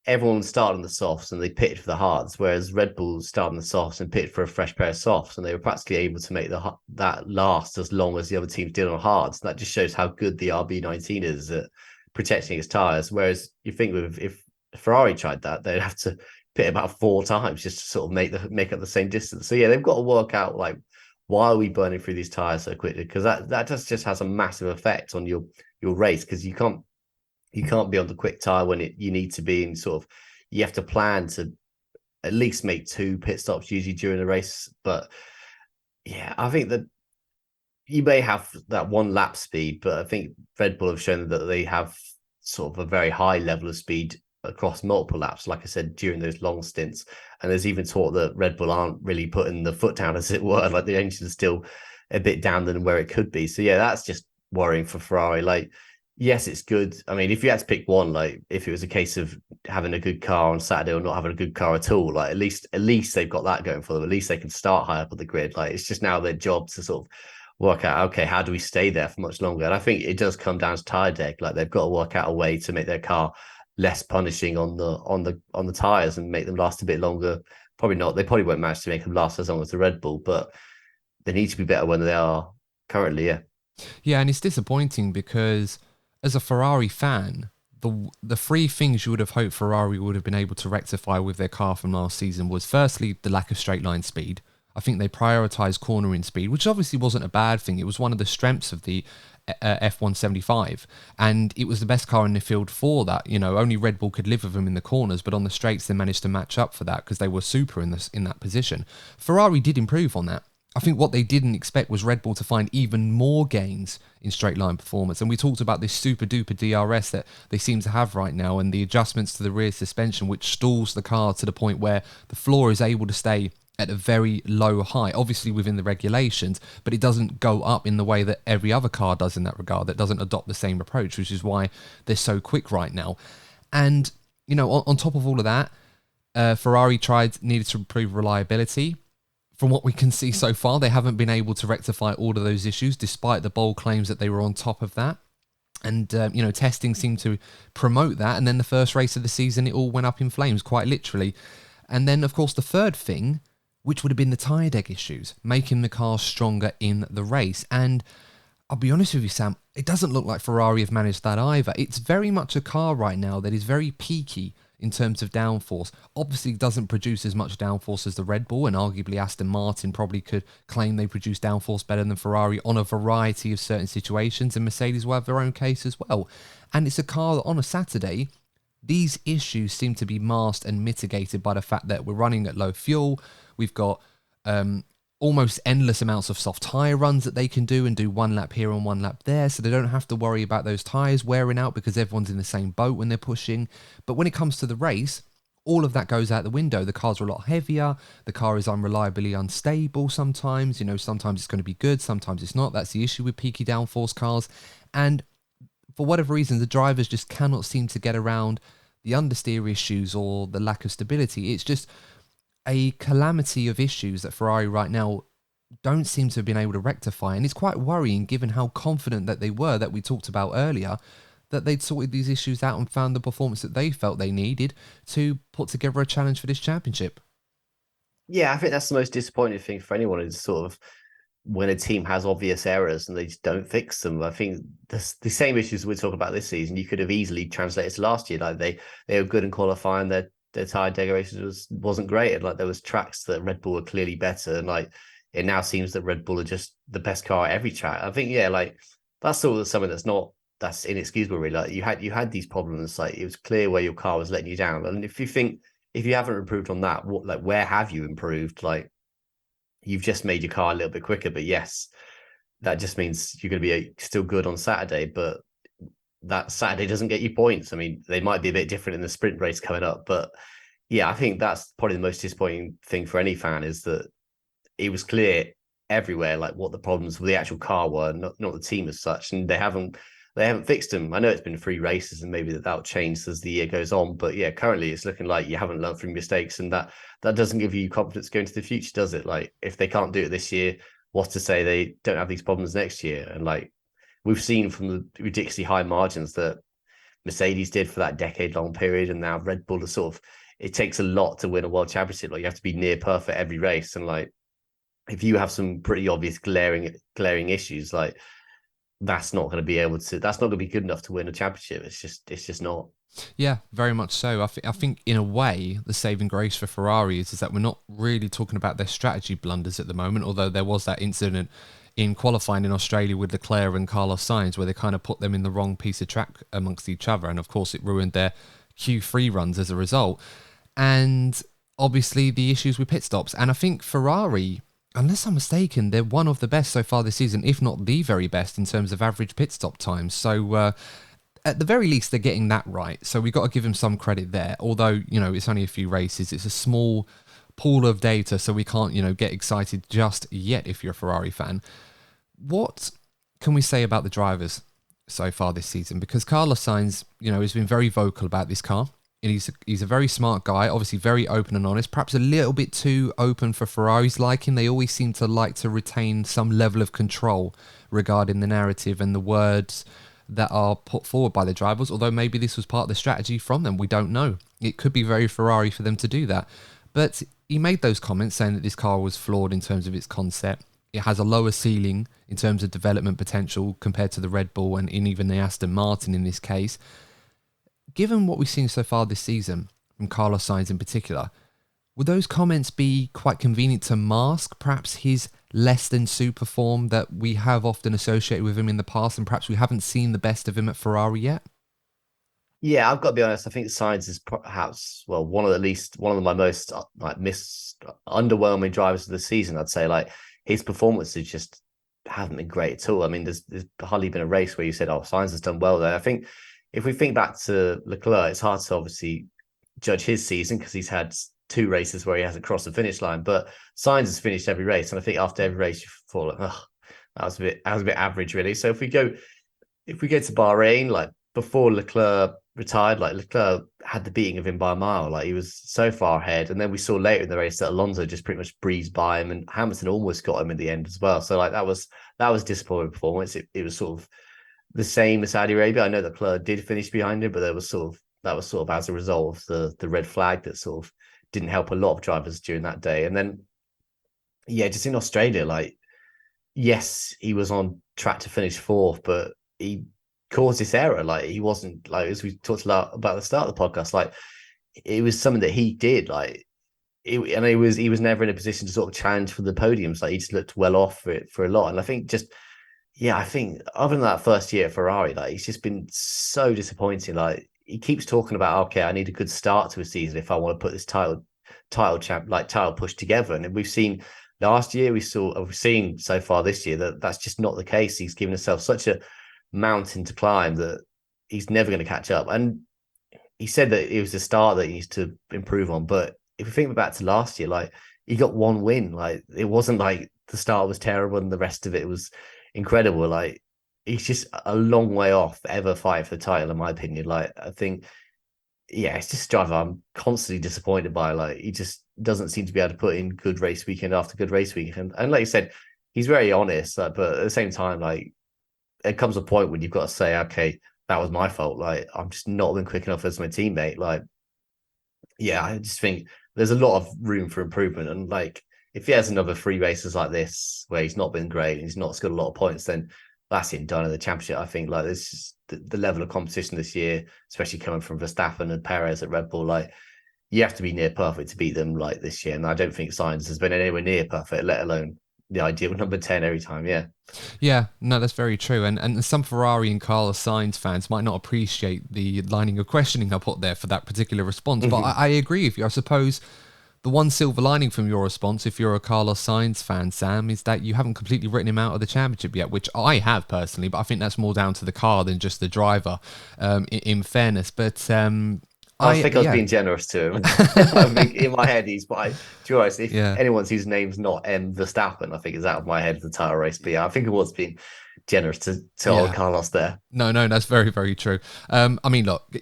everyone started on the softs and they pitted for the hards, whereas Red Bull started on the softs and pitted for a fresh pair of softs, and they were practically able to make that last as long as the other teams did on hards. And that just shows how good the RB19 is at protecting its tires. Whereas you think if Ferrari tried that, they'd have to pit about 4 times just to sort of make up the same distance. So yeah, they've got to work out like why are we burning through these tires so quickly? Because that just has a massive effect on your race, because you can't be on the quick tire when you need to be, and sort of you have to plan to at least make 2 pit stops usually during the race. But yeah, I think that you may have that one lap speed, but I think Red Bull have shown that they have sort of a very high level of speed across multiple laps, like I said, during those long stints. And there's even talk that Red Bull aren't really putting the foot down, as it were, like the engine's still a bit down than where it could be. So yeah, that's just worrying for Ferrari. Like, yes, it's good. I mean, if you had to pick one, like if it was a case of having a good car on Saturday or not having a good car at all, like at least they've got that going for them. At least they can start high up on the grid. Like it's just now their job to sort of work out, okay, how do we stay there for much longer? And I think it does come down to tire deck. Like they've got to work out a way to make their car less punishing on the tires and make them last a bit longer. Probably not. They probably won't manage to make them last as long as the Red Bull, but they need to be better when they are currently. Yeah. Yeah, and it's disappointing because as a Ferrari fan, the three things you would have hoped Ferrari would have been able to rectify with their car from last season was firstly the lack of straight line speed. I think they prioritised cornering speed, which obviously wasn't a bad thing. It was one of the strengths of the F175, and it was the best car in the field for that. Only Red Bull could live with them in the corners, but on the straights they managed to match up for that because they were super in that position. Ferrari did improve on that. I think what they didn't expect was Red Bull to find even more gains in straight line performance. And we talked about this super duper DRS that they seem to have right now and the adjustments to the rear suspension, which stalls the car to the point where the floor is able to stay at a very low height, obviously within the regulations, but it doesn't go up in the way that every other car does in that regard, that doesn't adopt the same approach, which is why they're so quick right now. And on top of all of that, Ferrari needed to improve reliability. From what we can see so far, they haven't been able to rectify all of those issues, despite the bold claims that they were on top of that. And, testing seemed to promote that. And then the first race of the season, it all went up in flames, quite literally. And then, of course, the third thing, which would have been the tyre deg issues, making the car stronger in the race. And I'll be honest with you, Sam, it doesn't look like Ferrari have managed that either. It's very much a car right now that is very peaky in terms of downforce. Obviously doesn't produce as much downforce as the Red Bull, and arguably Aston Martin probably could claim they produce downforce better than Ferrari on a variety of certain situations, and Mercedes will have their own case as well. And it's a car that on a Saturday, these issues seem to be masked and mitigated by the fact that we're running at low fuel. We've got almost endless amounts of soft tyre runs that they can do and do one lap here and one lap there, so they don't have to worry about those tyres wearing out because everyone's in the same boat when they're pushing. But when it comes to the race, all of that goes out the window. The cars are a lot heavier, the car is unreliably unstable sometimes, sometimes it's going to be good, sometimes it's not. That's the issue with peaky downforce cars. And for whatever reason, the drivers just cannot seem to get around the understeer issues or the lack of stability. It's just a calamity of issues that Ferrari right now don't seem to have been able to rectify. And it's quite worrying given how confident that they were, that we talked about earlier, that they'd sorted these issues out and found the performance that they felt they needed to put together a challenge for this championship. Yeah, I think that's the most disappointing thing for anyone is sort of when a team has obvious errors and they just don't fix them. I think the same issues we're talking about this season, you could have easily translated to last year. Like they were good in qualifying, their tire degradation wasn't great. And like there was tracks that Red Bull were clearly better. And like it now seems that Red Bull are just the best car at every track. I think, yeah, like that's sort of something that's inexcusable, really. Like you had these problems, like it was clear where your car was letting you down. And if you haven't improved on that, where have you improved? Like you've just made your car a little bit quicker, but yes, that just means you're going to be still good on Saturday, but that Saturday doesn't get you points. I mean, they might be a bit different in the sprint race coming up, but yeah, I think that's probably the most disappointing thing for any fan is that it was clear everywhere, like what the problems with the actual car were, not the team as such, and they haven't fixed them. I know it's been 3 races, and maybe that'll change as the year goes on, but yeah, currently it's looking like you haven't learned from mistakes, and that doesn't give you confidence going to the future, does it? Like if they can't do it this year, what's to say they don't have these problems next year? And like we've seen from the ridiculously high margins that Mercedes did for that decade-long period, and now Red Bull is sort of. It takes a lot to win a world championship. Like you have to be near perfect every race, and like if you have some pretty obvious glaring issues, like that's not going to be able to. That's not going to be good enough to win a championship. It's just not. Yeah, very much so. I think in a way, the saving grace for Ferrari is that we're not really talking about their strategy blunders at the moment, although there was that incident in qualifying in Australia with Leclerc and Carlos Sainz where they kind of put them in the wrong piece of track amongst each other. And of course, it ruined their Q3 runs as a result. And obviously the issues with pit stops. And I think Ferrari, unless I'm mistaken, they're one of the best so far this season, if not the very best in terms of average pit stop times. So at the very least, they're getting that right. So we've got to give them some credit there. Although, it's only a few races. It's a small pool of data, so we can't, get excited just yet if you're a Ferrari fan. What can we say about the drivers so far this season? Because Carlos Sainz, has been very vocal about this car. And he's a very smart guy, obviously very open and honest, perhaps a little bit too open for Ferrari's liking. They always seem to like to retain some level of control regarding the narrative and the words that are put forward by the drivers, although maybe this was part of the strategy from them. We don't know. It could be very Ferrari for them to do that. But he made those comments saying that this car was flawed in terms of its concept. It has a lower ceiling in terms of development potential compared to the Red Bull and in even the Aston Martin in this case. Given what we've seen so far this season, from Carlos Sainz in particular, would those comments be quite convenient to mask perhaps his less than super form that we have often associated with him in the past, and perhaps we haven't seen the best of him at Ferrari yet? Yeah, I've got to be honest. I think Sainz is perhaps one of my most underwhelming drivers of the season. I'd say like his performances just haven't been great at all. I mean, there's hardly been a race where you said, "Oh, Sainz has done well there." I think if we think back to Leclerc, it's hard to obviously judge his season because he's had 2 races where he hasn't crossed the finish line. But Sainz has finished every race, and I think after every race you thought, like, "Oh, that was a bit average, really." So if we go to Bahrain, like before Leclerc retired, like Leclerc had the beating of him by a mile. Like he was so far ahead. And then we saw later in the race that Alonso just pretty much breezed by him, and Hamilton almost got him in the end as well. So like that was disappointing performance. It was sort of the same as Saudi Arabia. I know that Leclerc did finish behind him, but that was sort of as a result of the red flag that sort of didn't help a lot of drivers during that day. And then yeah, just in Australia, like yes, he was on track to finish fourth, but he caused this error. Like he wasn't like as we talked about the start of the podcast. Like it was something that he did. Like and he was never in a position to sort of challenge for the podiums. Like he just looked well off for it for a lot. And I think just yeah, I think other than that first year at Ferrari, like he's just been so disappointing. Like he keeps talking about, okay, I need a good start to a season if I want to put this title push together. And we've seen last year, we've seen so far this year that that's just not the case. He's given himself such a mountain to climb that he's never going to catch up. And he said that it was the start that he needs to improve on. But if we think back to last year, like he got one win. Like it wasn't like the start was terrible and the rest of it was incredible. Like he's just a long way off ever fight for the title, in my opinion. Like I think, yeah, it's just a driver I'm constantly disappointed by. Like he just doesn't seem to be able to put in good race weekend after good race weekend. And like you said, he's very honest, but at the same time, like it comes a point when you've got to say, okay, that was my fault. Like I'm just not been quick enough as my teammate. Like, yeah, I just think there's a lot of room for improvement. And like if he has another three races like this where he's not been great and he's not scored a lot of points, then that's it done in the championship. I think like this is the level of competition this year, especially coming from Verstappen and Perez at Red Bull, like you have to be near perfect to beat them like this year. And I don't think Sainz has been anywhere near perfect, let alone the ideal number 10 every time. Yeah. Yeah, no, that's very true. And some Ferrari and Carlos Sainz fans might not appreciate the lining of questioning I put there for that particular response. But I agree with you. I suppose the one silver lining from your response, if you're a Carlos Sainz fan, Sam, is that you haven't completely written him out of the championship yet, which I have personally, but I think that's more down to the car than just the driver, in fairness. But I think I was being generous to him. I think in my head he's by. To be honest, if yeah. anyone whose name's not M Verstappen, I think is out of my head the title race. But yeah, I think it was being generous to old Carlos there. No, that's very, very true. I mean, look,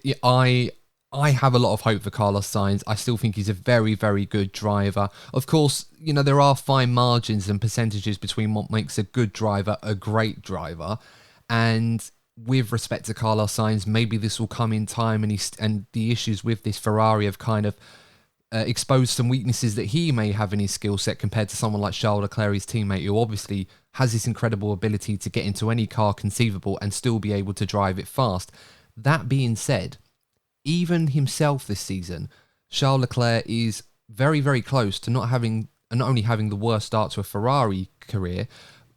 I have a lot of hope for Carlos Sainz. I still think he's a very, very good driver. Of course, you know, there are fine margins and percentages between what makes a good driver a great driver. And with respect to Carlos Sainz, maybe this will come in time, and the issues with this Ferrari have kind of exposed some weaknesses that he may have in his skill set compared to someone like Charles Leclerc, his teammate, who obviously has this incredible ability to get into any car conceivable and still be able to drive it fast. That being said, even himself this season, Charles Leclerc is very, very close to not only having the worst start to a Ferrari career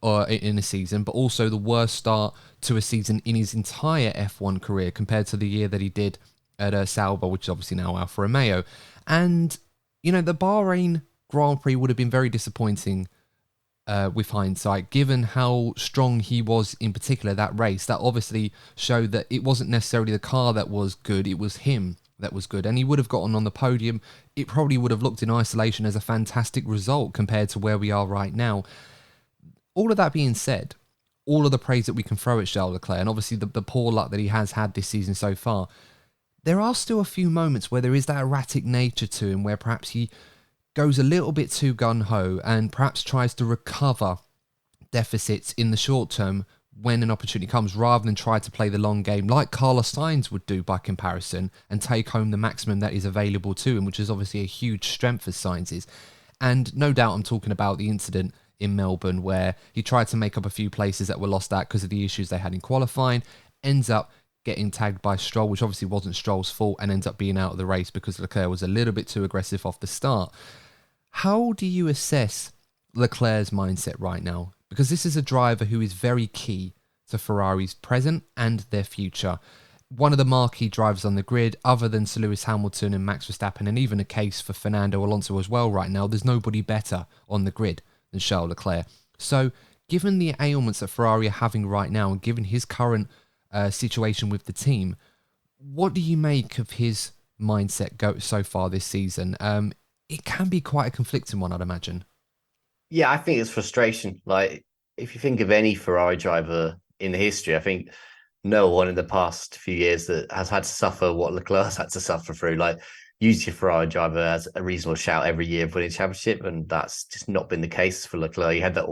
or in a season, but also the worst start to a season in his entire F1 career compared to the year that he did at Sauber, which is obviously now Alfa Romeo. And, you know, the Bahrain Grand Prix would have been very disappointing with hindsight, given how strong he was in particular that race. That obviously showed that it wasn't necessarily the car that was good, it was him that was good. And he would have gotten on the podium. It probably would have looked in isolation as a fantastic result compared to where we are right now. All of that being said, all of the praise that we can throw at Charles Leclerc, and obviously the poor luck that he has had this season so far, there are still a few moments where there is that erratic nature to him, where perhaps he goes a little bit too gung-ho and perhaps tries to recover deficits in the short term when an opportunity comes, rather than try to play the long game like Carlos Sainz would do by comparison and take home the maximum that is available to him, which is obviously a huge strength for Sainz's. And no doubt I'm talking about the incident in Melbourne where he tried to make up a few places that were lost at because of the issues they had in qualifying, ends up getting tagged by Stroll, which obviously wasn't Stroll's fault, and ends up being out of the race because Leclerc was a little bit too aggressive off the start. How do you assess Leclerc's mindset right now? Because this is a driver who is very key to Ferrari's present and their future. One of the marquee drivers on the grid, other than Sir Lewis Hamilton and Max Verstappen, and even a case for Fernando Alonso as well right now. There's nobody better on the grid than Charles Leclerc. So, given the ailments that Ferrari are having right now, and given his current situation with the team, what do you make of his mindset so far this season? It can be quite a conflicting one, I'd imagine. Yeah, I think it's frustration. Like if you think of any Ferrari driver in the history, I think no one in the past few years that has had to suffer what Leclerc's had to suffer through. Like, usually your Ferrari driver has a reasonable shout every year of winning championship, and that's just not been the case for Leclerc. He had that,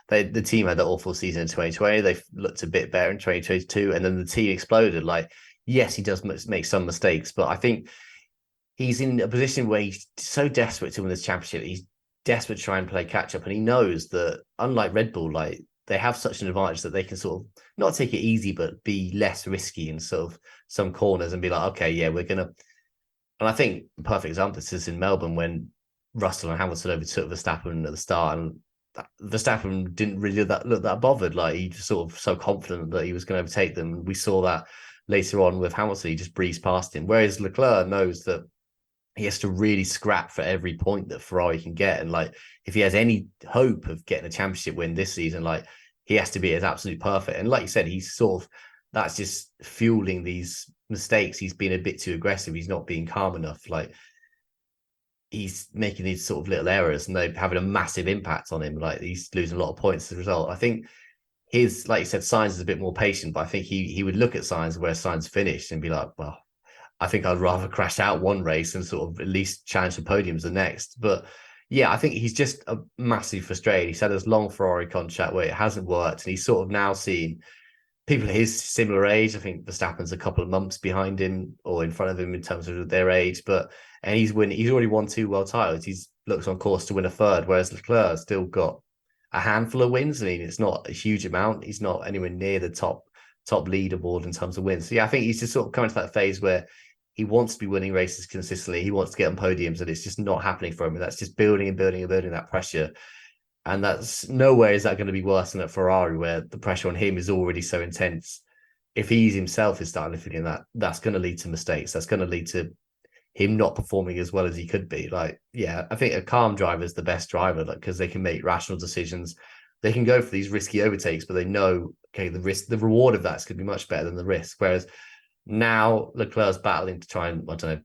the team had that awful season in 2020. They looked a bit better in 2022, and then the team exploded. Like, yes, he does make some mistakes, but I think he's in a position where he's so desperate to win this championship. He's desperate to try and play catch up, and he knows that unlike Red Bull, like they have such an advantage that they can sort of not take it easy, but be less risky in sort of some corners and be like, okay, yeah, we're gonna. And I think a perfect example this is in Melbourne when Russell and Hamilton overtook Verstappen at the start, and Verstappen didn't really look that bothered. Like he just sort of so confident that he was going to overtake them. We saw that later on with Hamilton; he just breezed past him. Whereas Leclerc knows that he has to really scrap for every point that Ferrari can get. And like, if he has any hope of getting a championship win this season, like he has to be as absolutely perfect. And like you said, he's sort of that's just fueling these mistakes. He's been a bit too aggressive. He's not being calm enough. Like he's making these sort of little errors and they're having a massive impact on him. Like he's losing a lot of points as a result. I think his, like you said, Sainz is a bit more patient, but I think he would look at Sainz where Sainz finished and be like, well, I think I'd rather crash out one race and sort of at least challenge for podiums the next. But yeah, I think he's just a massive frustrated. He's had this long Ferrari contract where it hasn't worked, and he's sort of now seen people his similar age. I think Verstappen's a couple of months behind him or in front of him in terms of their age, but and he's already won 2 world titles. He's looks on course to win a third, whereas Leclerc still got a handful of wins. I mean, it's not a huge amount. He's not anywhere near the top leaderboard in terms of wins. So yeah, I think he's just sort of coming to that phase where he wants to be winning races consistently. He wants to get on podiums, and it's just not happening for him. And that's just building and building and building that pressure. And that's nowhere is that going to be worse than at Ferrari, where the pressure on him is already so intense. If he's himself is starting to feel that, that's going to lead to mistakes. That's going to lead to him not performing as well as he could be. Like, yeah, I think a calm driver is the best driver, like because they can make rational decisions. They can go for these risky overtakes, but they know, okay, the reward of that's going to be much better than the risk. Whereas now Leclerc's battling to try and, I don't know,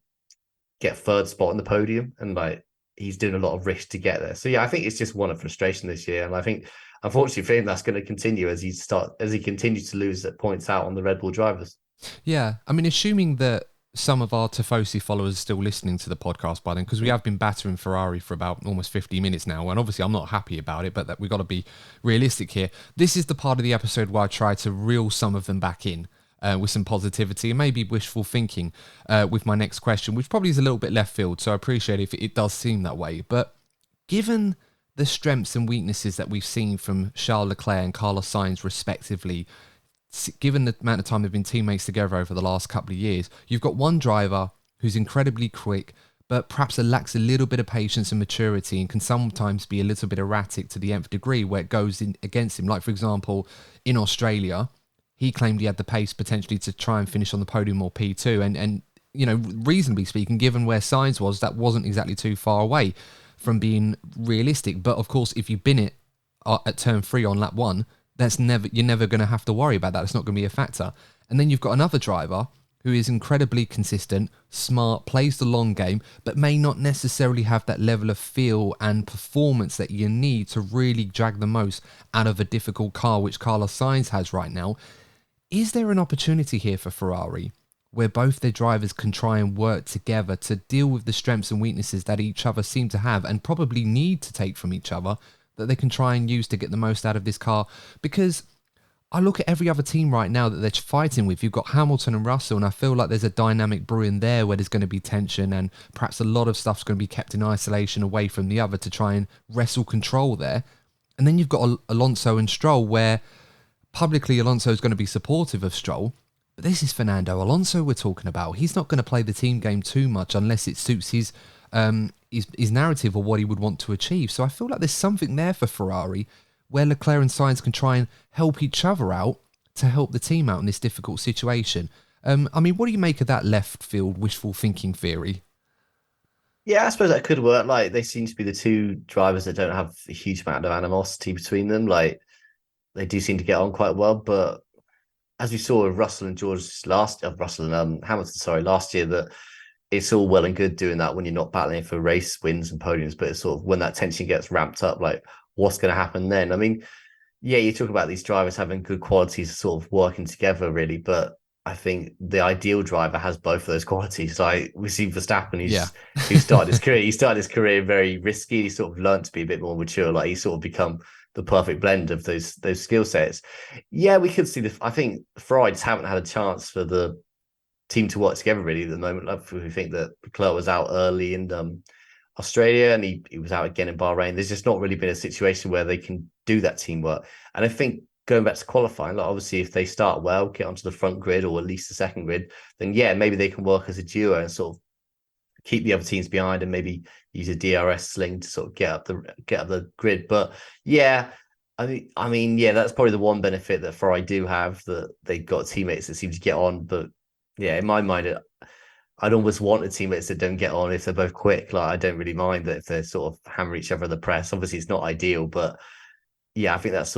get third spot on the podium, and like he's doing a lot of risk to get there. So yeah, I think it's just one of frustration this year, and I think unfortunately for him that's going to continue as he continues to lose points out on the Red Bull drivers. Yeah, I mean, assuming that some of our Tifosi followers are still listening to the podcast by then, because we have been battering Ferrari for about almost 50 minutes now, and obviously I'm not happy about it, but that we've got to be realistic here. This is the part of the episode where I try to reel some of them back in. With some positivity and maybe wishful thinking with my next question, which probably is a little bit left field, so I appreciate if it does seem that way. But given the strengths and weaknesses that we've seen from Charles Leclerc and Carlos Sainz respectively, given the amount of time they've been teammates together over the last couple of years, you've got one driver who's incredibly quick, but perhaps lacks a little bit of patience and maturity and can sometimes be a little bit erratic to the nth degree where it goes in against him. Like, for example, in Australia, he claimed he had the pace potentially to try and finish on the podium or P2. And you know, reasonably speaking, given where Sainz was, that wasn't exactly too far away from being realistic. But of course, if you bin it at turn 3 on lap 1, you're never going to have to worry about that. It's not going to be a factor. And then you've got another driver who is incredibly consistent, smart, plays the long game, but may not necessarily have that level of feel and performance that you need to really drag the most out of a difficult car, which Carlos Sainz has right now. Is there an opportunity here for Ferrari where both their drivers can try and work together to deal with the strengths and weaknesses that each other seem to have and probably need to take from each other, that they can try and use to get the most out of this car? Because I look at every other team right now that they're fighting with. You've got Hamilton and Russell, and I feel like there's a dynamic brewing there where there's going to be tension and perhaps a lot of stuff's going to be kept in isolation away from the other to try and wrestle control there. And then you've got Alonso and Stroll, where publicly Alonso is going to be supportive of Stroll, but this is Fernando Alonso we're talking about. He's not going to play the team game too much unless it suits his narrative or what he would want to achieve. So I feel like there's something there for Ferrari where Leclerc and Sainz can try and help each other out to help the team out in this difficult situation. I mean, what do you make of that left field wishful thinking theory? Yeah, I suppose that could work. Like they seem to be the two drivers that don't have a huge amount of animosity between them. Like they do seem to get on quite well, but as we saw with Russell and Hamilton, last year, that it's all well and good doing that when you're not battling for race wins and podiums, but it's sort of when that tension gets ramped up, like what's going to happen then? I mean, Yeah, you talk about these drivers having good qualities, sort of working together, really. But I think the ideal driver has both of those qualities. Like we see Verstappen, Yeah. who started his career. He started his career very risky. He sort of learned to be a bit more mature. Like he sort of become the perfect blend of those skill sets. Yeah, we could see the. I think Ferrari just haven't had a chance for the team to work together really at the moment. Like, we think that Leclerc was out early in Australia and he was out again in Bahrain. There's just not really been a situation where they can do that teamwork. And I think going back to qualifying, like obviously if they start well, get onto the front grid or at least the second grid, then yeah, maybe they can work as a duo and sort of keep the other teams behind and maybe use a DRS sling to sort of get up the grid. But yeah, I mean, yeah, that's probably the one benefit that Ferrari do have, that they've got teammates that seem to get on. But yeah, in my mind, I'd almost want a teammates that don't get on if they're both quick. Like I don't really mind that if they're sort of hammer each other in the press. Obviously, it's not ideal, but yeah, I think that's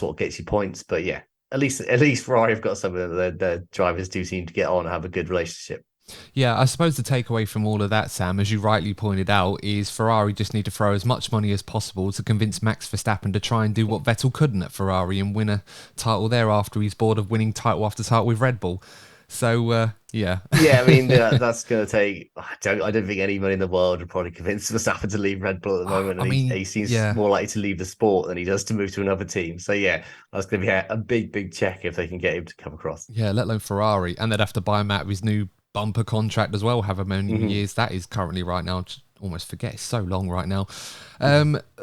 what gets you points. But yeah, at least Ferrari have got some of their drivers do seem to get on and have a good relationship. Yeah, I suppose the takeaway from all of that, Sam, as you rightly pointed out, is Ferrari just need to throw as much money as possible to convince Max Verstappen to try and do what Vettel couldn't at Ferrari and win a title there after he's bored of winning title after title with Red Bull. So, yeah. Yeah, I mean that's going to take. I don't think anyone in the world would probably convince Verstappen to leave Red Bull at the moment, I and he mean, seems yeah. more likely to leave the sport than he does to move to another team. So yeah, that's going to be a big check if they can get him to come across. Yeah, let alone Ferrari. And they'd have to buy him out of his new bumper contract as well, however many Hmm. years that is currently right now. Just almost forget, it's so long right now.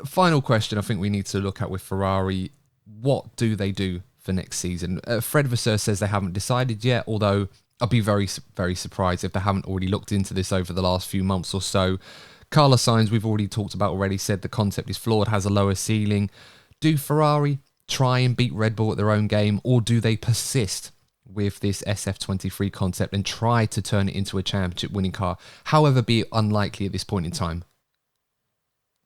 Final question I think we need to look at with Ferrari. What do they do for next season? Fred Vasseur says they haven't decided yet, although I'd be very surprised if they haven't already looked into this over the last few months or so. Carlos Sainz, we've already talked about already, said the concept is flawed, has a lower ceiling. Do Ferrari try and beat Red Bull at their own game, or do they persist with this SF23 concept and try to turn it into a championship winning car, however be it unlikely at this point in time?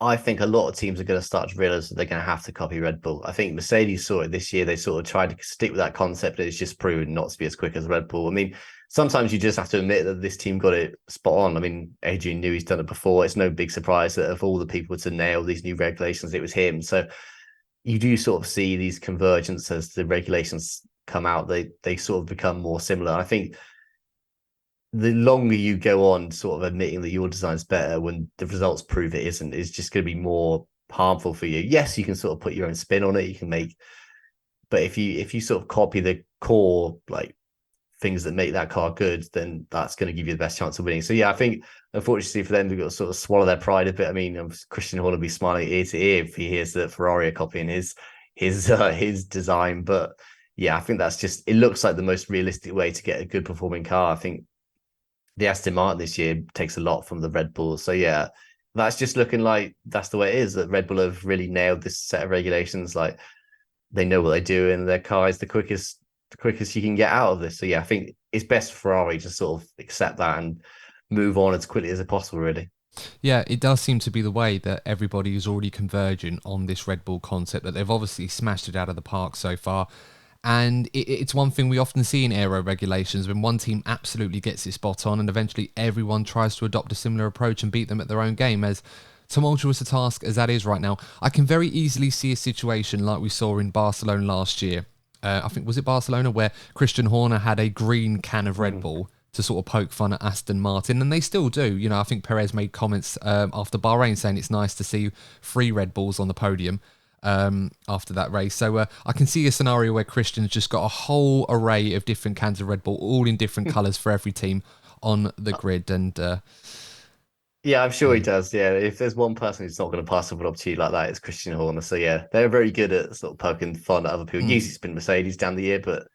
I think a lot of teams are going to start to realize that they're going to have to copy Red Bull. I think Mercedes saw it this year. They sort of tried to stick with that concept, but it's just proven not to be as quick as Red Bull. I mean, sometimes you just have to admit that this team got it spot on. I mean, Adrian knew he's done it before. It's no big surprise that of all the people to nail these new regulations, it was him. So you do sort of see these convergence as the regulations come out. They sort of become more similar. I think the longer you go on sort of admitting that your design's better when the results prove it isn't, is just going to be more harmful for you. Yes, you can sort of put your own spin on it. You can make, but if you sort of copy the core like things that make that car good, then that's going to give you the best chance of winning. So yeah, I think unfortunately for them, they've got to sort of swallow their pride a bit. I mean, Christian Horner will be smiling ear to ear if he hears that Ferrari are copying his design. But yeah, I think that's just, it looks like the most realistic way to get a good performing car. I think the Aston Martin this year takes a lot from the Red Bull. So yeah, that's just looking like that's the way it is. That Red Bull have really nailed this set of regulations. Like they know what they do, and their car is the quickest you can get out of this. So yeah, I think it's best for Ferrari to sort of accept that and move on as quickly as possible. Really. Yeah, it does seem to be the way that everybody is already converging on this Red Bull concept, that they've obviously smashed it out of the park so far. And it's one thing we often see in aero regulations, when one team absolutely gets it spot on and eventually everyone tries to adopt a similar approach and beat them at their own game. As tumultuous a task as that is right now, I can very easily see a situation like we saw in Barcelona last year. I think, was it Barcelona, where Christian Horner had a green can of Red Bull to sort of poke fun at Aston Martin, and they still do. You know, I think Perez made comments after Bahrain saying it's nice to see 3 Red Bulls on the podium after that race. So I can see a scenario where Christian's just got a whole array of different cans of Red Bull, all in different colours for every team on the grid. And Yeah, I'm sure he yeah. does. Yeah, if there's one person who's not going to pass up an opportunity like that, it's Christian Horner. So yeah, they're very good at sort of poking fun at other people. Mm. Usually it's been Mercedes down the year, but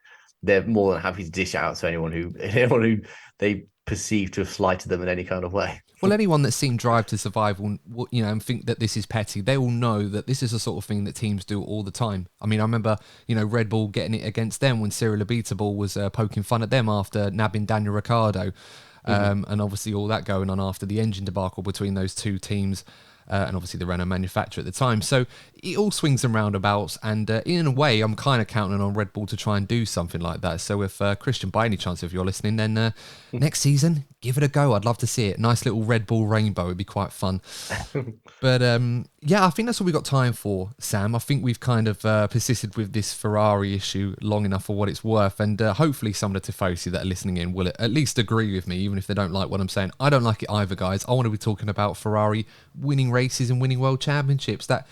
they're more than happy to dish it out to anyone who anyone who they perceive to have slighted them in any kind of way. Well, anyone that's seen Drive to Survive will, you know, and think that this is petty, they will know that this is the sort of thing that teams do all the time. I mean, I remember, you know, Red Bull getting it against them when Cyril Abiteboul was poking fun at them after nabbing Daniel Ricciardo. And obviously all that going on after the engine debacle between those two teams, and obviously the Renault manufacturer at the time. So it all swings and roundabouts, and in a way, I'm kind of counting on Red Bull to try and do something like that. So if Christian, by any chance, if you're listening, then next season, give it a go. I'd love to see it. Nice little Red Bull rainbow. It'd be quite fun. But yeah, I think that's all we got time for, Sam. I think we've kind of persisted with this Ferrari issue long enough for what it's worth. And hopefully some of the Tifosi that are listening in will at least agree with me, even if they don't like what I'm saying. I don't like it either, guys. I want to be talking about Ferrari winning races and winning world championships. That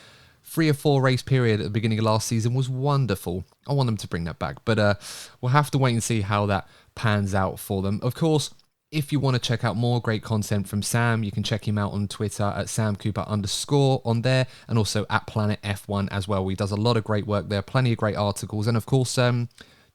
3 or 4 race period at the beginning of last season was wonderful. I want them to bring that back. But we'll have to wait and see how that pans out for them. Of course, if you want to check out more great content from Sam, you can check him out on Twitter at @SamCooper_ on there, and also at Planet F1 as well. He does a lot of great work there, plenty of great articles, and of course,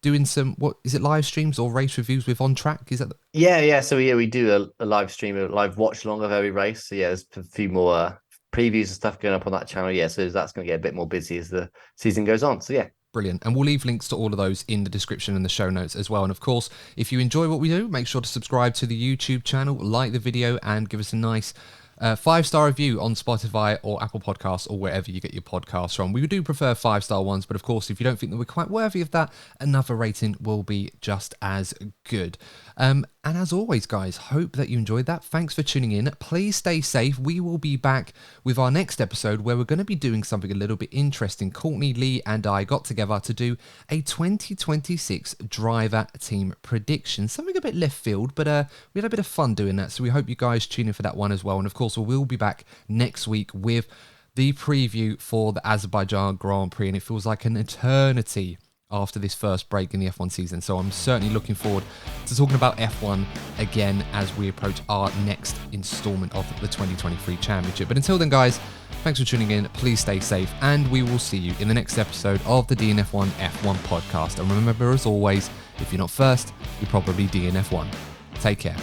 doing some, what is it, live streams or race reviews with On Track? Is that? Yeah. So we do a live stream, a live watch along of every race. So yeah, there's a few more previews and stuff going up on that channel. Yeah, so that's going to get a bit more busy as the season goes on. So yeah. Brilliant. And we'll leave links to all of those in the description and the show notes as well. And of course, if you enjoy what we do, make sure to subscribe to the YouTube channel, like the video, and give us a nice 5-star review on Spotify or Apple Podcasts or wherever you get your podcasts from. We do prefer 5-star ones, but of course, if you don't think that we're quite worthy of that, another rating will be just as good. And as always, guys, hope that you enjoyed that. Thanks for tuning in. Please stay safe. We will be back with our next episode where we're going to be doing something a little bit interesting. Courtney, Lee, and I got together to do a 2026 driver team prediction. Something a bit left field, but we had a bit of fun doing that. So we hope you guys tune in for that one as well. And of course, we'll be back next week with the preview for the Azerbaijan Grand Prix. And it feels like an eternity after this first break in the F1 season. So I'm certainly looking forward to talking about F1 again as we approach our next installment of the 2023 Championship. But until then, guys, thanks for tuning in. Please stay safe, and we will see you in the next episode of the DNF1 F1 podcast. And remember, as always, if you're not first, you're probably DNF1. Take care.